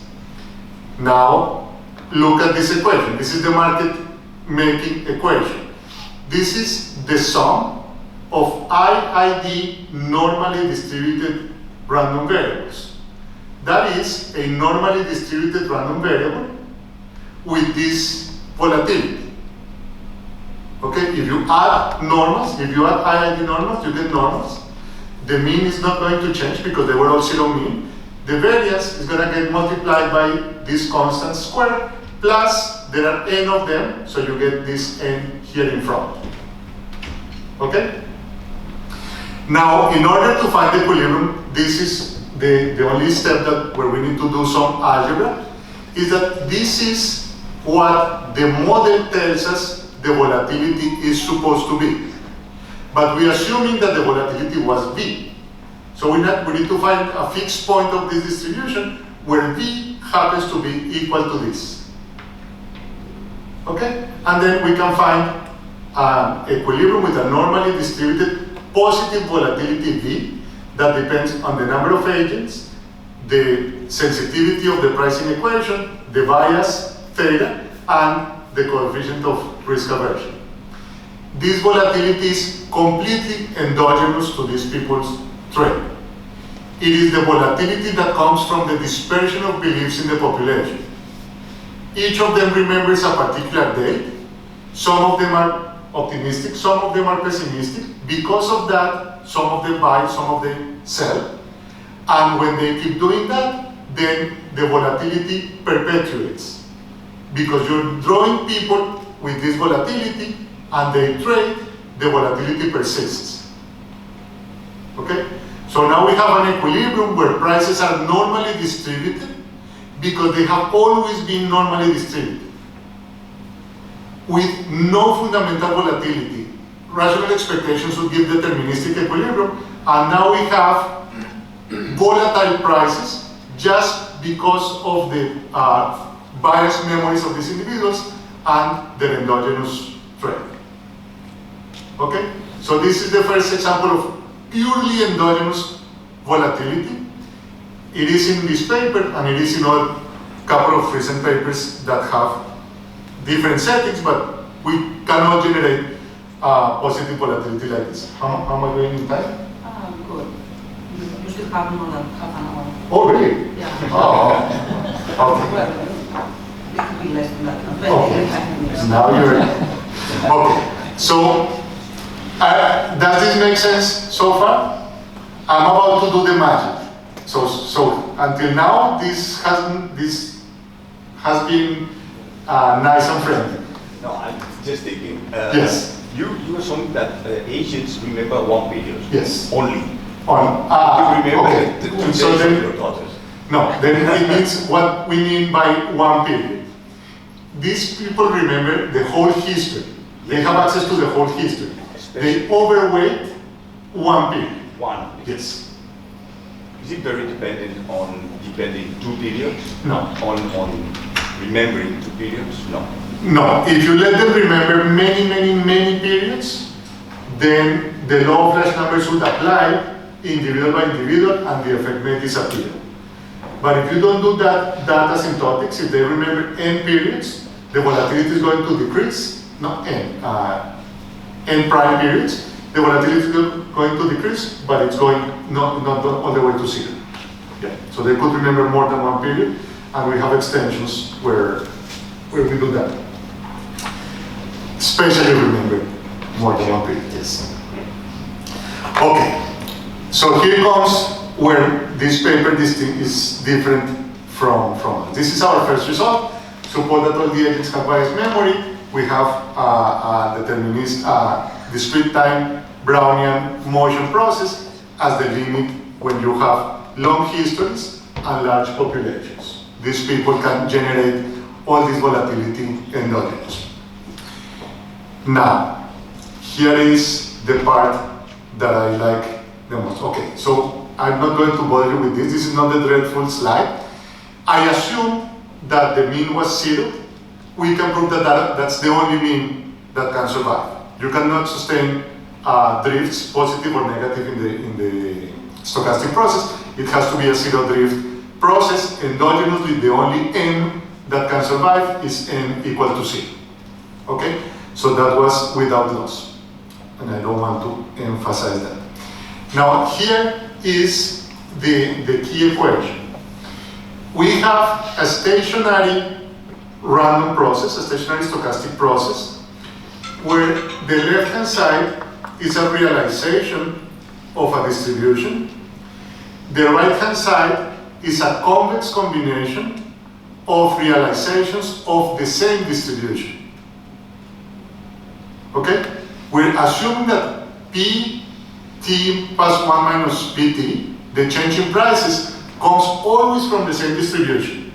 Now, look at this equation. This is the market making equation. This is the sum of IID normally distributed random variables. That is a normally distributed random variable with this volatility. Okay, if you add normals, if you add IID normals, you get normals. The mean is not going to change because they were all 0 mean. The variance is going to get multiplied by this constant square, plus there are n of them, so you get this n here in front. Okay? Now, in order to find the equilibrium, this is the only step where we need to do some algebra, is that this is what the model tells us the volatility is supposed to be. But we're assuming that the volatility was V. So we need to find a fixed point of this distribution where V happens to be equal to this. Okay? And then we can find an equilibrium with a normally distributed positive volatility V that depends on the number of agents, the sensitivity of the pricing equation, the bias theta, and the coefficient of risk aversion. This volatility is completely endogenous to these people's trade. It is the volatility that comes from the dispersion of beliefs in the population. Each of them remembers a particular date. Some of them are optimistic, some of them are pessimistic. Because of that, some of them buy, some of them sell. And when they keep doing that, then the volatility perpetuates. Because you're drawing people with this volatility and they trade, the volatility persists. Okay? So now we have an equilibrium where prices are normally distributed because they have always been normally distributed with no fundamental volatility. Rational expectations would give deterministic equilibrium, and now we have volatile prices just because of the biased memories of these individuals and their endogenous trade. Okay? So this is the first example of purely endogenous volatility. It is in this paper, and it is in a couple of recent papers that have different settings, but we cannot generate positive volatility like this. How am I going in time? Good. You still have more than half an hour. Oh, really? Yeah. Oh, okay. Well, it could be less than that. But Okay. anyway. Now you're okay. So, does this make sense so far? I'm about to do the magic. So until now, this has been nice and friendly. No, I'm just thinking. Yes. You assume that Asians remember one period. Yes. Only. On You remember okay. the 2 days So of then, your daughters. no, then it means what we mean by one period. These people remember the whole history. They have access to the whole history. They overweight one period. One. Yes. Is it very dependent on 2 periods? No. On remembering 2 periods? No. No, if you let them remember many periods, then the law of large numbers would apply individual by individual and the effect may disappear. But if you don't do that asymptotics, if they remember n periods, the volatility is going to decrease, not n prime periods, the volatility is going to decrease, but it's going not all the way to 0. Yeah. So they could remember more than one period, and we have extensions where we do that. Especially remember more than one period, yes. Okay, so here comes where this paper is different from us. This is our first result. Suppose that all the agents have biased memory. We have a discrete time Brownian motion process as the limit when you have long histories and large populations. These people can generate all this volatility endogenously. Now, here is the part that I like the most. Okay, so I'm not going to bother you with this. This is not the dreadful slide. I assume that the mean was 0. We can prove that that's the only mean that can survive. You cannot sustain drifts, positive or negative, in the stochastic process. It has to be a 0 drift process. Endogenously, the only n that can survive is n equal to 0. Okay? So that was without loss. And I don't want to emphasize that. Now, here is the key equation. We have a stationary random process, a stationary stochastic process, where the left-hand side is a realization of a distribution. The right-hand side is a convex combination of realizations of the same distribution. Okay? We're assuming that Pt plus 1 minus Pt, the change in prices, comes always from the same distribution.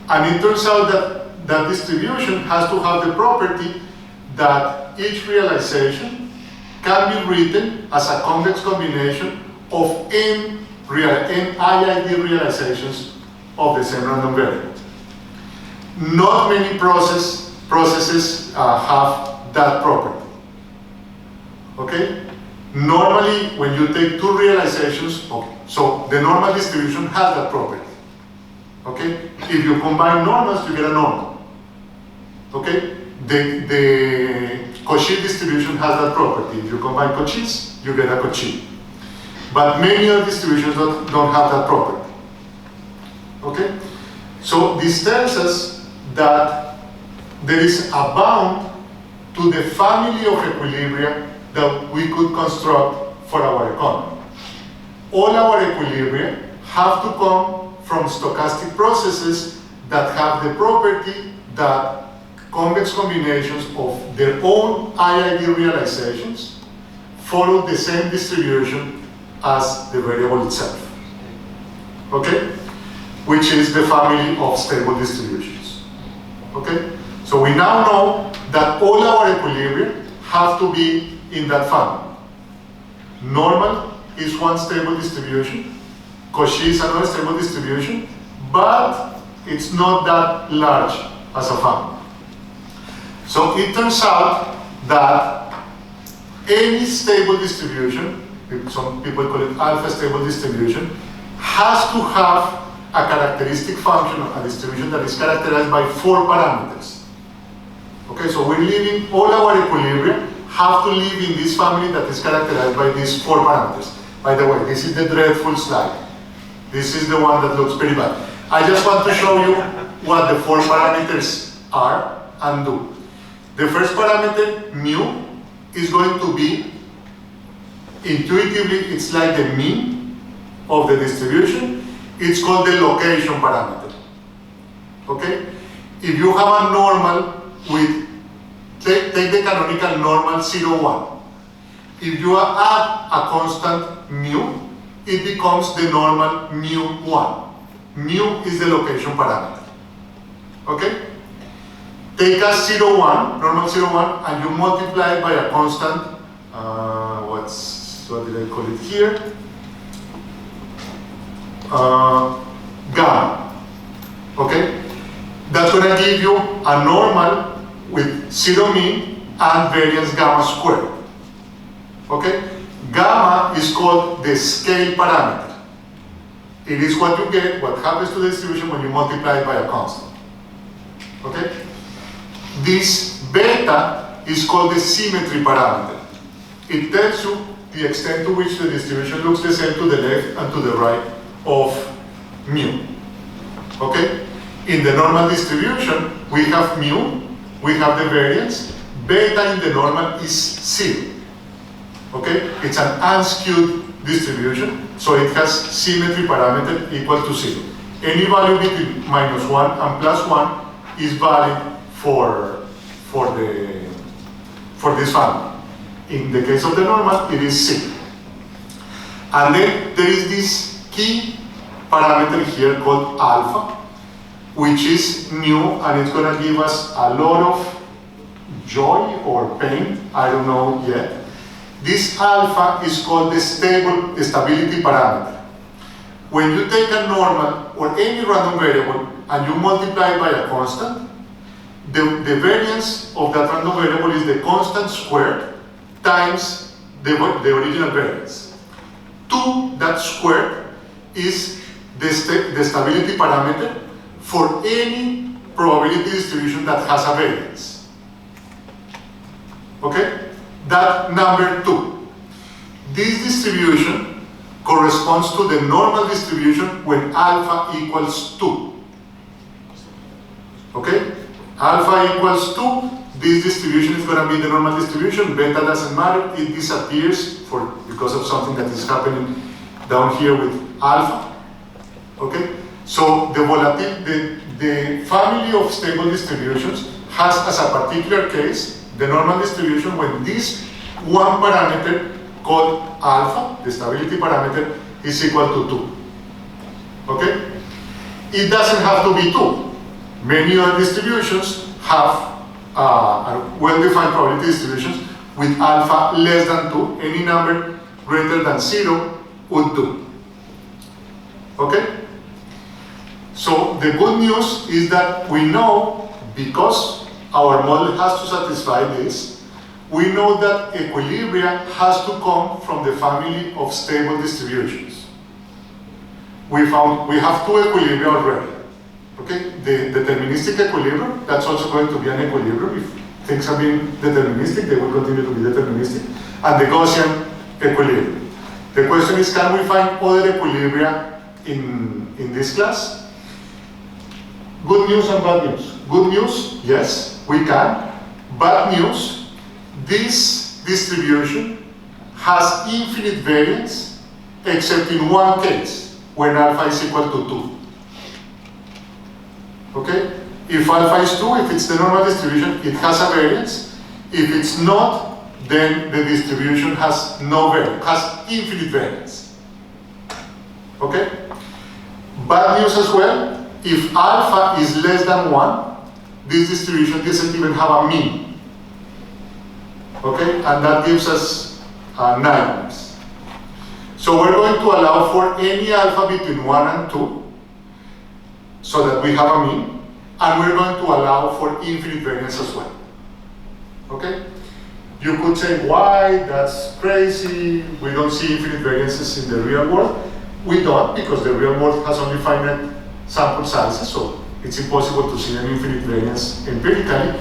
And it turns out that that distribution has to have the property that each realization can be written as a convex combination of n IID realizations of the same random variable. Not many processes have that property. Okay? Normally, when you take 2 realizations, okay, so the normal distribution has that property. Okay? If you combine normals, you get a normal. Okay? The Cauchy distribution has that property. If you combine Cauchys, you get a Cauchy. But many other distributions don't have that property. Okay? So this tells us that there is a bound to the family of equilibria that we could construct for our economy. All our equilibria have to come from stochastic processes that have the property that convex combinations of their own IID realizations follow the same distribution as the variable itself. Okay? Which is the family of stable distributions. Okay? So we now know that all our equilibria have to be in that family. Normal is one stable distribution. Cauchy is another stable distribution, but it's not that large as a family. So it turns out that any stable distribution, some people call it alpha stable distribution, has to have a characteristic function of a distribution that is characterized by 4 parameters. Okay, so we're leaving all our equilibria have to live in this family that is characterized by these 4 parameters. By the way, this is the dreadful slide. This is the one that looks pretty bad. I just want to show you what the 4 parameters are and do. The first parameter, mu, is going to be, intuitively, it's like the mean of the distribution. It's called the location parameter. Okay? If you have a normal with, take the canonical normal 0, 1. If you add a constant mu, it becomes the normal mu 1. Mu is the location parameter. Okay? Take a 0, 1, normal 0, 1, and you multiply it by a constant, what did I call it here? Gamma. Okay? That's going to give you a normal with 0 mean and variance gamma squared. Okay? Gamma is called the scale parameter. It is what you get, what happens to the distribution when you multiply it by a constant. Okay? This beta is called the symmetry parameter. It tells you the extent to which the distribution looks the same to the left and to the right of mu. Okay? In the normal distribution, we have mu, we have the variance. Beta in the normal is 0. Okay? It's an unskewed distribution, so it has symmetry parameter equal to 0. Any value between -1 and +1 is valid for this family. In the case of the normal, it is 0. And then there is this key parameter here called alpha, which is new, and it's going to give us a lot of joy or pain, I don't know yet. This alpha is called the stability parameter. When you take a normal or any random variable and you multiply it by a constant, the variance of that random variable is the constant squared times the original variance. 2, that squared, is the stability parameter for any probability distribution that has a variance. Okay? That number 2. This distribution corresponds to the normal distribution when alpha equals 2. Okay? Alpha equals 2, this distribution is going to be the normal distribution. Beta doesn't matter, it disappears because of something that is happening down here with alpha. Okay? So the family of stable distributions has as a particular case the normal distribution when this one parameter called alpha, the stability parameter, is equal to 2. Okay? It doesn't have to be 2. Many other distributions have well-defined probability distributions with alpha less than 2. Any number greater than 0 would do. Okay? So the good news is that we know, because our model has to satisfy this, we know that equilibria has to come from the family of stable distributions. We have 2 equilibria already. Okay, the deterministic equilibrium, that's also going to be an equilibrium. If things have been deterministic, they will continue to be deterministic. And the Gaussian equilibrium. The question is, can we find other equilibria in this class? Good news and bad news. Good news, yes, we can. Bad news, this distribution has infinite variance except in one case, when alpha is equal to 2. Okay? If alpha is 2, if it's the normal distribution, it has a variance. If it's not, then the distribution has no variance, has infinite variance. Okay? Bad news as well, if alpha is less than 1, this distribution doesn't even have a mean. Okay? And that gives us nightmares. So we're going to allow for any alpha between 1 and 2, so that we have a mean, and we're going to allow for infinite variance as well. Okay? You could say, why? That's crazy. We don't see infinite variances in the real world. We don't, because the real world has only finite sample sizes, so it's impossible to see an infinite variance empirically.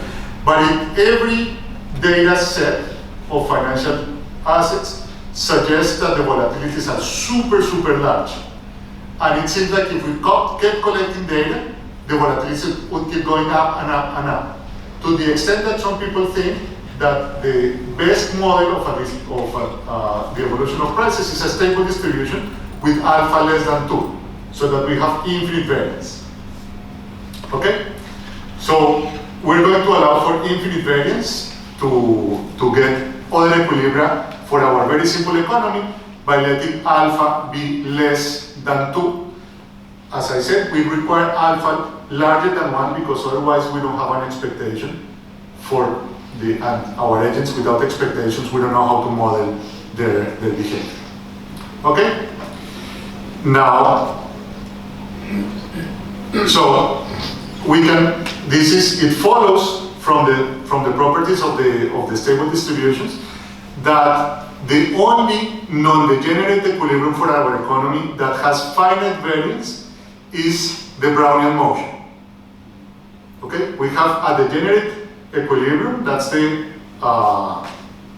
But in every data set of financial assets suggests that the volatilities are super, super large. And it seems like if we kept collecting data, the volatility would keep going up and up and up. To the extent that some people think that the best model of the evolution of prices is a stable distribution with alpha less than 2, so that we have infinite variance. Okay? So we're going to allow for infinite variance to get other equilibria for our very simple economy by letting alpha be less than 2. As I said, we require alpha larger than 1 because otherwise we don't have an expectation for our agents. Without expectations, we don't know how to model their behavior. Okay? Now, so we can, it follows from the properties of the stable distributions that the only non-degenerate equilibrium for our economy that has finite variance is the Brownian motion. Okay? We have a degenerate equilibrium, that's the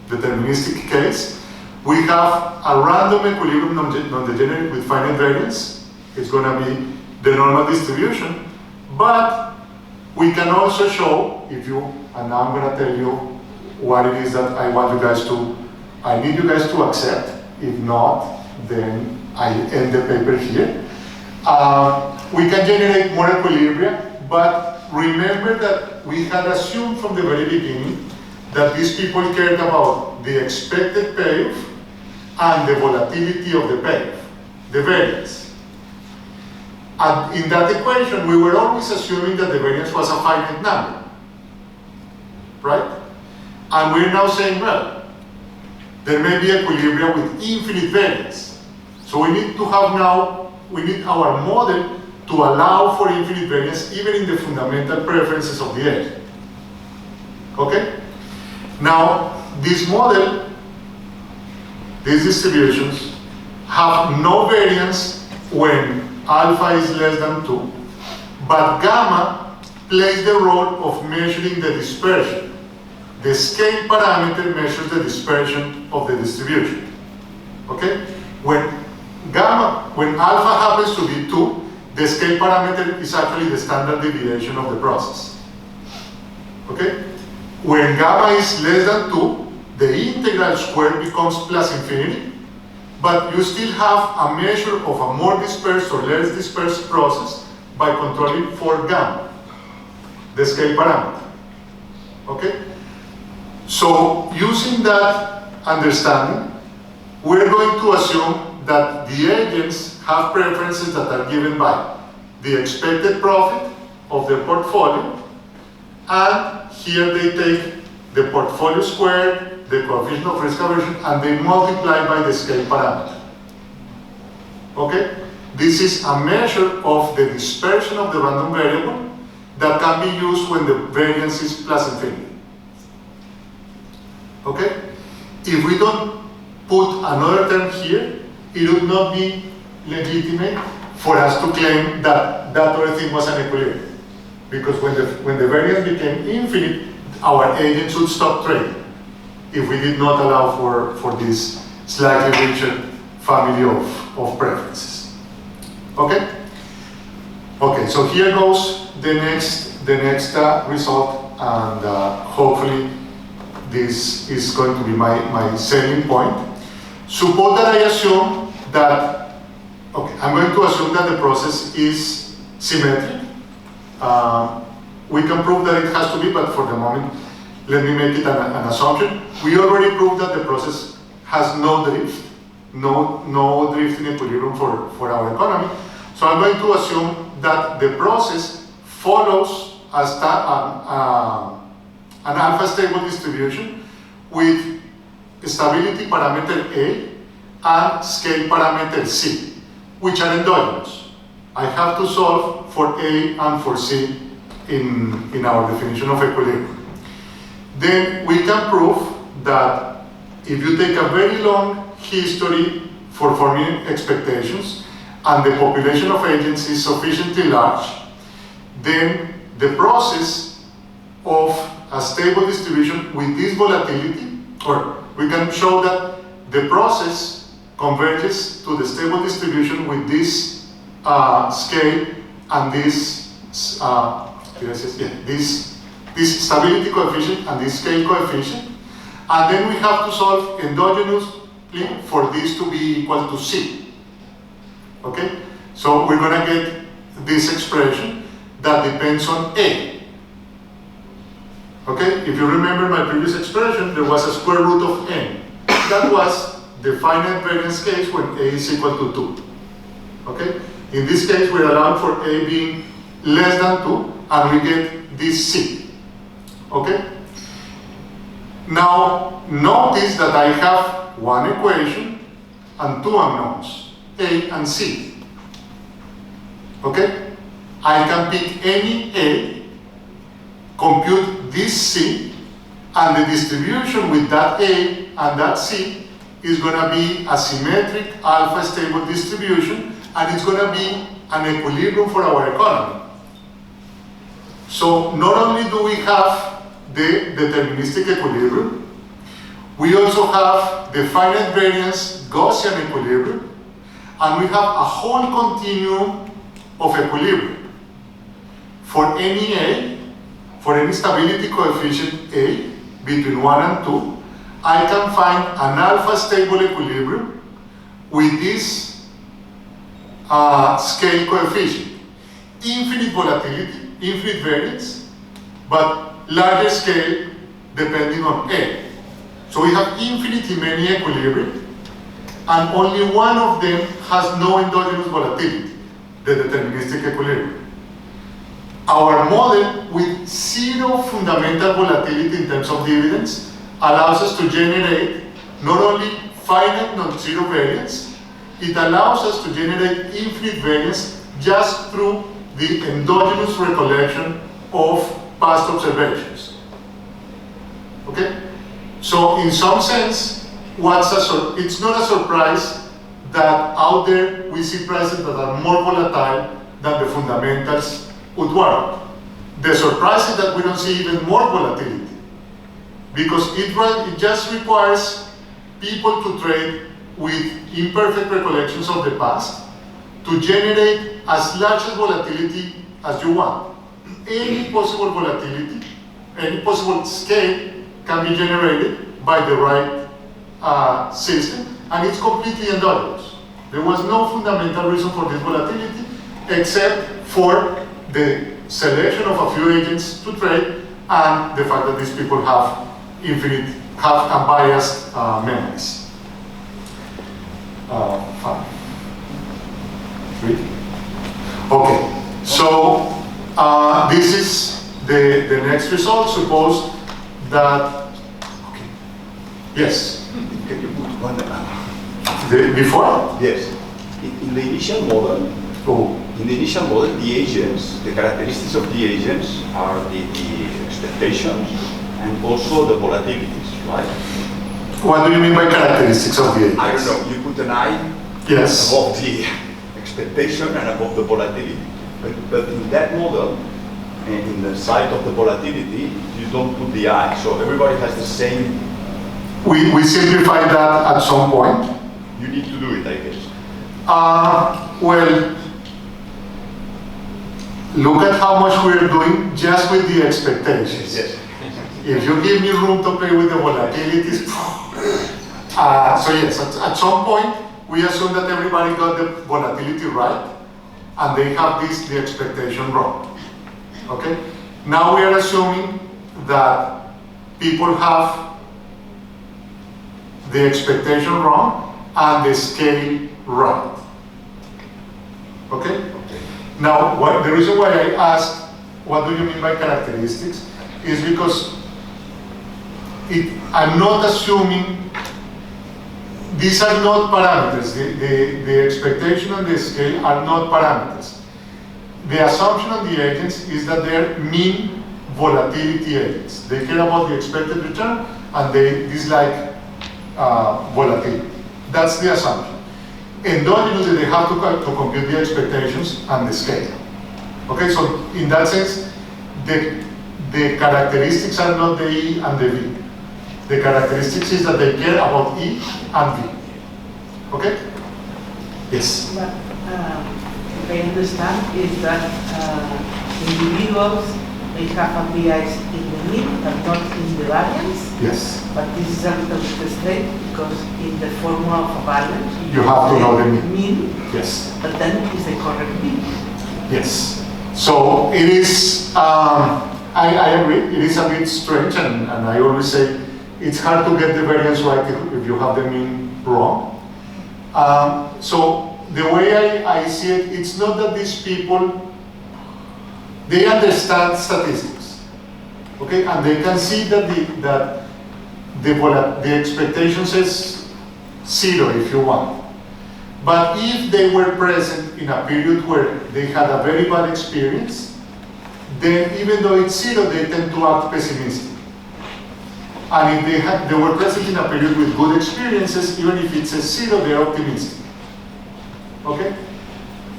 deterministic case. We have a random equilibrium non-degenerate with finite variance. It's going to be the normal distribution. But we can also show, and now I'm going to tell you what it is that I need you guys to accept. If not, then I end the paper here. We can generate more equilibria, but remember that we had assumed from the very beginning that these people cared about the expected payoff and the volatility of the payoff, the variance. And in that equation, we were always assuming that the variance was a finite number, right? And we're now saying, well, there may be equilibria with infinite variance. So we need to have we need our model to allow for infinite variance even in the fundamental preferences of the agent. Okay? Now, this model, these distributions, have no variance when alpha is less than 2, but gamma plays the role of measuring the dispersion. The scale parameter measures the dispersion of the distribution. Okay? When alpha happens to be 2, the scale parameter is actually the standard deviation of the process. Okay? When gamma is less than 2, the integral squared becomes plus infinity, but you still have a measure of a more dispersed or less dispersed process by controlling for gamma, the scale parameter. Okay? So, using that understanding, we're going to assume that the agents have preferences that are given by the expected profit of their portfolio, and here they take the portfolio squared, the coefficient of risk aversion, and they multiply by the scale parameter. Okay? This is a measure of the dispersion of the random variable that can be used when the variance is plus infinity. Okay? If we don't put another term here, it would not be legitimate for us to claim that that other thing was an equilibrium. Because when the variance became infinite, our agents would stop trading if we did not allow for this slightly richer family of preferences. Okay? Okay, so here goes the next result, and hopefully this is going to be my selling point. Suppose that I assume that, okay, I'm going to assume that the process is symmetric. We can prove that it has to be, but for the moment, let me make it an assumption. We already proved that the process has no drift, no drift in equilibrium for our economy. So I'm going to assume that the process follows an alpha stable distribution with stability parameter A and scale parameter C, which are endogenous. I have to solve for A and for C in our definition of equilibrium. Then we can prove that if you take a very long history for forming expectations and the population of agents is sufficiently large, then the process of a stable distribution with this volatility, or we can show that the process converges to the stable distribution with this scale and this stability coefficient and this scale coefficient, and then we have to solve endogenously for this to be equal to C. Okay? So we're going to get this expression that depends on A. Okay? If you remember my previous expression, there was a square root of n. That was the finite variance case when A is equal to 2. Okay? In this case, we're allowed for A being less than 2, and we get this C. Okay? Now, notice that I have one equation and two unknowns, A and C. Okay? I can pick any A, compute this C, and the distribution with that A and that C is going to be a symmetric alpha stable distribution, and it's going to be an equilibrium for our economy. So not only do we have the deterministic equilibrium, we also have the finite variance Gaussian equilibrium, and we have a whole continuum of equilibrium. For any A, for any stability coefficient A between 1 and 2, I can find an alpha stable equilibrium with this scale coefficient. Infinite volatility, infinite variance, but larger scale depending on A. So we have infinitely many equilibria, and only one of them has no endogenous volatility, the deterministic equilibrium. Our model with zero fundamental volatility in terms of dividends allows us to generate not only finite non-zero variance, it allows us to generate infinite variance just through the endogenous recollection of past observations. Okay? So in some sense, it's not a surprise that out there we see prices that are more volatile than the fundamentals would warrant. The surprise is that we don't see even more volatility, because it just requires people to trade with imperfect recollections of the past to generate as large as volatility as you want. Any possible volatility, any possible scale can be generated by the right system, and it's completely endogenous. There was no fundamental reason for this volatility except for the selection of a few agents to trade and the fact that these people have unbiased memories. 5. 3. Okay, so this is the next result. Suppose that, okay, yes? Can you put one? Before? Yes. In the initial model, the agents, the characteristics of the agents are the expectations and also the volatilities, right? What do you mean by characteristics of the agents? I don't know, you put an I yes. above the expectation and above the volatility. But in that model, in the side of the volatility, you don't put the I. So everybody has the same. We simplified that at some point. You need to do it, I guess. Well, look at how much we're doing just with the expectations. Yes. If you give me room to play with the volatilities, so yes, at some point, we assume that everybody got the volatility right, and they have the expectation wrong. Okay? Now we are assuming that people have the expectation wrong and the scale right. Okay? Now, the reason why I asked, what do you mean by characteristics, is because I'm not assuming, these are not parameters. The expectation and the scale are not parameters. The assumption on the agents is that they're mean volatility agents. They care about the expected return and they dislike volatility. That's the assumption. Endogenously, they have to compute the expectations and the scale. Okay, so in that sense, the characteristics are not the E and the V. The characteristics is that they care about E and V. Okay? Yes? But I understand is that individuals may have appears in the mean but not in the variance. Yes. But this is a little bit strange because in the formula of a variance You have to know the mean. mean, Yes. but then is the correct mean. Yes. So it is, I agree, it is a bit strange, and I always say it's hard to get the variance right if you have the mean wrong. So the way I see it, it's not that these people, they understand statistics, okay, and they can see that the expectation says 0 if you want. But if they were present in a period where they had a very bad experience, then even though it's 0, they tend to act pessimistic. And if they were present in a period with good experiences, even if it says 0, they're optimistic. Okay?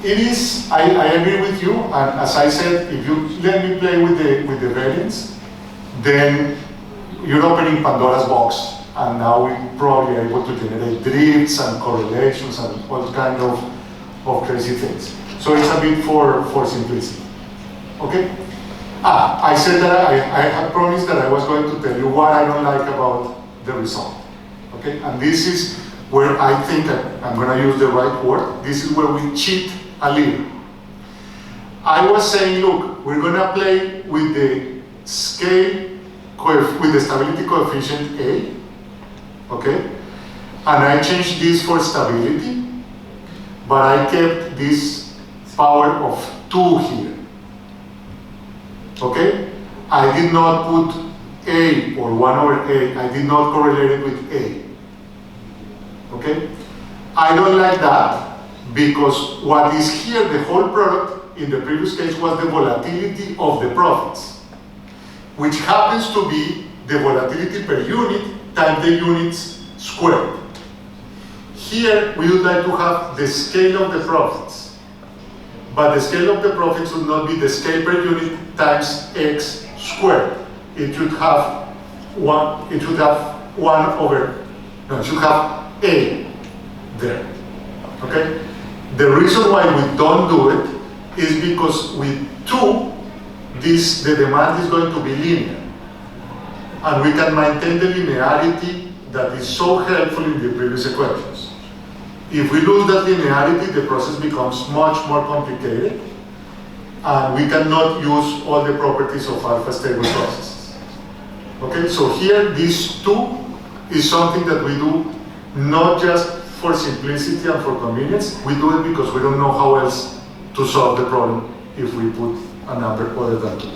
It is, I agree with you, and as I said, if you let me play with the variance, then you're opening Pandora's box, and now we probably are able to generate drifts and correlations and all kind of crazy things. So it's a bit for simplicity. Okay? I said that I had promised that I was going to tell you what I don't like about the result. Okay? And this is where I think I'm going to use the right word. This is where we cheat a little. I was saying, look, we're going to play with the scale, with the stability coefficient A, okay? And I changed this for stability, but I kept this power of 2 here, okay? I did not put A or 1 over A, I did not correlate it with A, okay? I don't like that because what is here, the whole product, in the previous case was the volatility of the profits, which happens to be the volatility per unit times the units squared. Here, we would like to have the scale of the profits, but the scale of the profits would not be the scale per unit times x squared. It should have it should have A there, okay? The reason why we don't do it is because with 2, the demand is going to be linear. And we can maintain the linearity that is so helpful in the previous equations. If we lose that linearity, the process becomes much more complicated, and we cannot use all the properties of alpha stable processes. Okay, so here, this 2 is something that we do not just for simplicity and for convenience. We do it because we don't know how else to solve the problem if we put a number other than 2.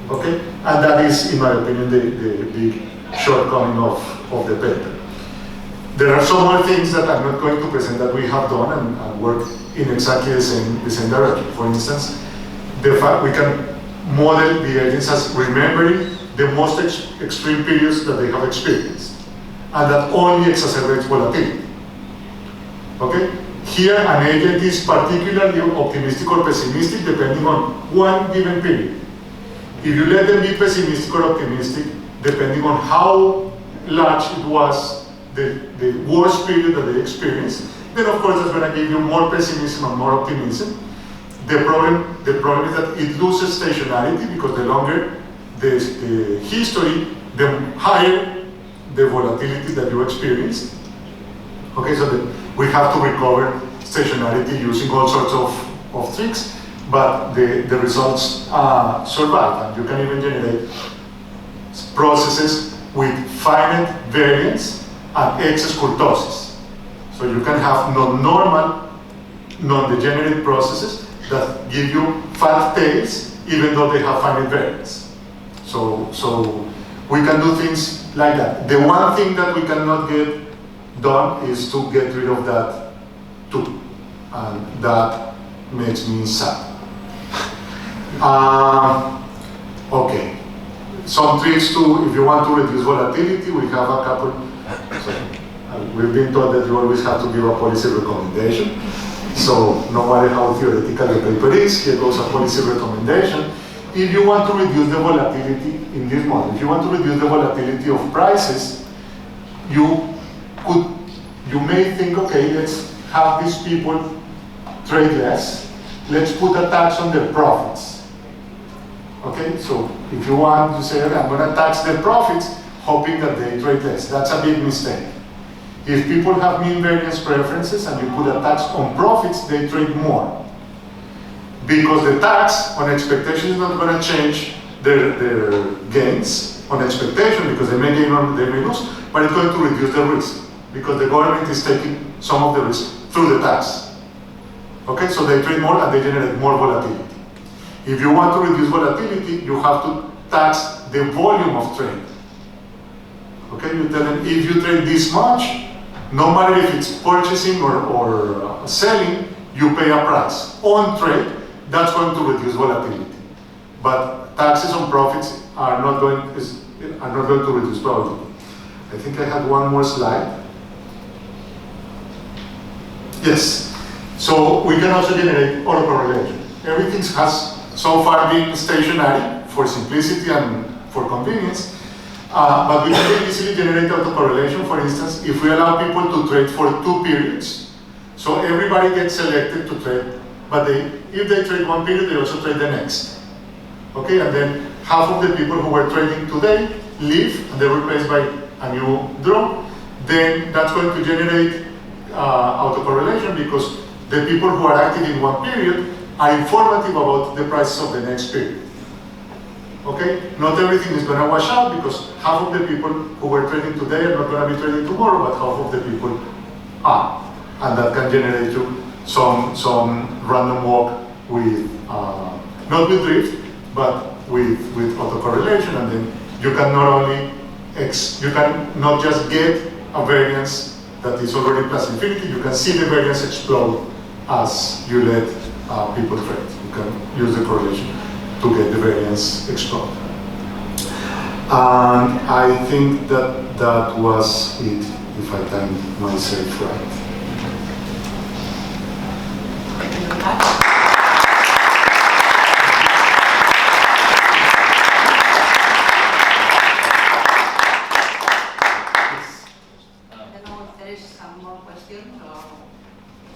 Okay? And that is, in my opinion, the big shortcoming of the paper. There are some more things that I'm not going to present that we have done and work in exactly the same direction. For instance, the fact we can model the agents as remembering the most extreme periods that they have experienced, and that only exacerbates volatility. Okay? Here, an agent is particularly optimistic or pessimistic depending on one given period. If you let them be pessimistic or optimistic, depending on how large it was, the worst period that they experienced, then of course that's going to give you more pessimism and more optimism. The problem is that it loses stationarity because the longer the history, the higher the volatility that you experience. Okay, so we have to recover stationarity using all sorts of tricks, but the results survive, and you can even generate processes with finite variance and excess kurtosis. So you can have non-normal, non-degenerate processes that give you fat tails even though they have finite variance. So we can do things like that. The one thing that we cannot get done is to get rid of that too, and that makes me sad. Okay, some tricks to, if you want to reduce volatility, we have a couple. We've been told that you always have to give a policy recommendation. So no matter how theoretical the paper is, here goes a policy recommendation. If you want to reduce the volatility in this model, if you want to reduce the volatility of prices, you may think, okay, let's have these people trade less, let's put a tax on their profits. Okay, so if you want to say, okay, I'm going to tax their profits, hoping that they trade less. That's a big mistake. If people have mean variance preferences and you put a tax on profits, they trade more. Because the tax on expectation is not going to change their gains on expectation, because they may gain or they may lose, but it's going to reduce the risk, because the government is taking some of the risk through the tax. Okay, so they trade more and they generate more volatility. If you want to reduce volatility, you have to tax the volume of trade. Okay, you tell them, if you trade this much, no matter if it's purchasing or selling, you pay a price. On trade, that's going to reduce volatility. But taxes on profits are not going to reduce volatility. I think I had one more slide. Yes. So we can also generate autocorrelation. Everything has so far been stationary for simplicity and for convenience. But we can very easily generate autocorrelation. For instance, if we allow people to trade for 2 periods, so everybody gets selected to trade, but if they trade one period, they also trade the next. Okay, and then half of the people who were trading today leave, and they're replaced by a new draw. Then that's going to generate autocorrelation, because the people who are active in one period are informative about the prices of the next period. Okay, not everything is going to wash out, because half of the people who were trading today are not going to be trading tomorrow, but half of the people are. And that can generate you some random walk with, not with drift, but with autocorrelation. And then you can not just get a variance that is already plus infinity, you can see the variance explode as you let people trade. You can use the correlation to get the variance explode. And I think that was it, if I timed myself right.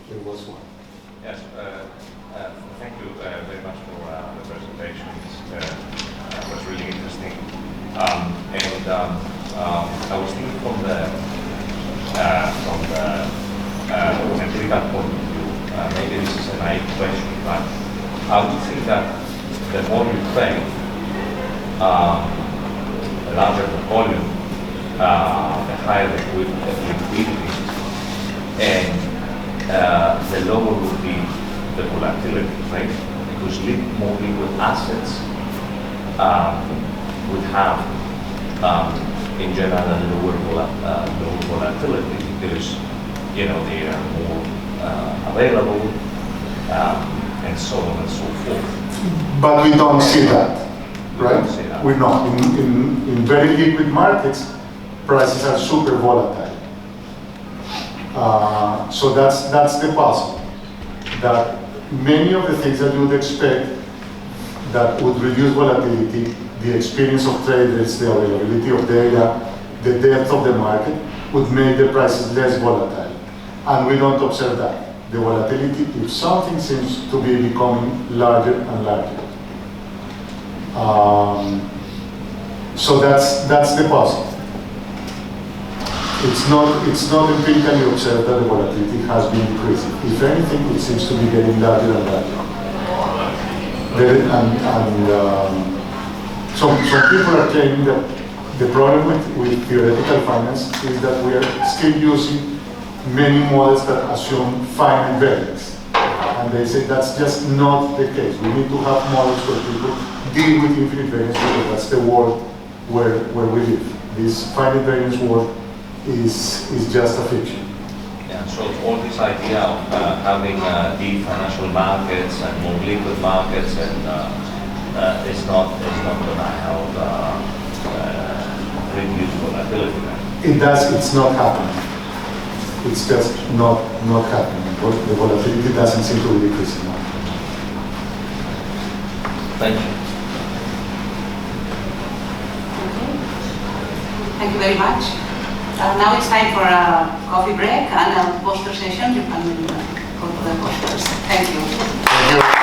There was one. Yes, thank you very much for the presentation. It was really interesting. I was thinking from the empirical point of view, maybe this is a naive question, but I would think that the more you trade, the larger the volume, the higher the liquidity, and the lower would be the volatility, right? Because more liquid assets would have, in general, a lower volatility, because they are more available, and so on and so forth. But we don't see that, right? Don't see that. We're not. In very liquid markets, prices are super volatile. So that's the puzzle. That many of the things that you would expect that would reduce volatility, the experience of traders, the availability of data, the depth of the market, would make the prices less volatile. And we don't observe that. The volatility, if something seems to be becoming larger and larger. So that's the puzzle. It's not empirically observed that the volatility has been decreasing. If anything, it seems to be getting larger and larger. Some people are claiming that the problem with theoretical finance is that we are still using many models that assume finite variance. And they say that's just not the case. We need to have models where people deal with infinite variance, because that's the world where we live. This finite variance world is just a fiction. Yeah, so all this idea of having deep financial markets and more liquid markets, and it's not going to help reduce volatility. It's not happening. It's just not happening. The volatility doesn't seem to be decreasing now. Thank you. Thank you very much. Now it's time for a coffee break and a poster session. You can go to the posters. Thank you. Thank you.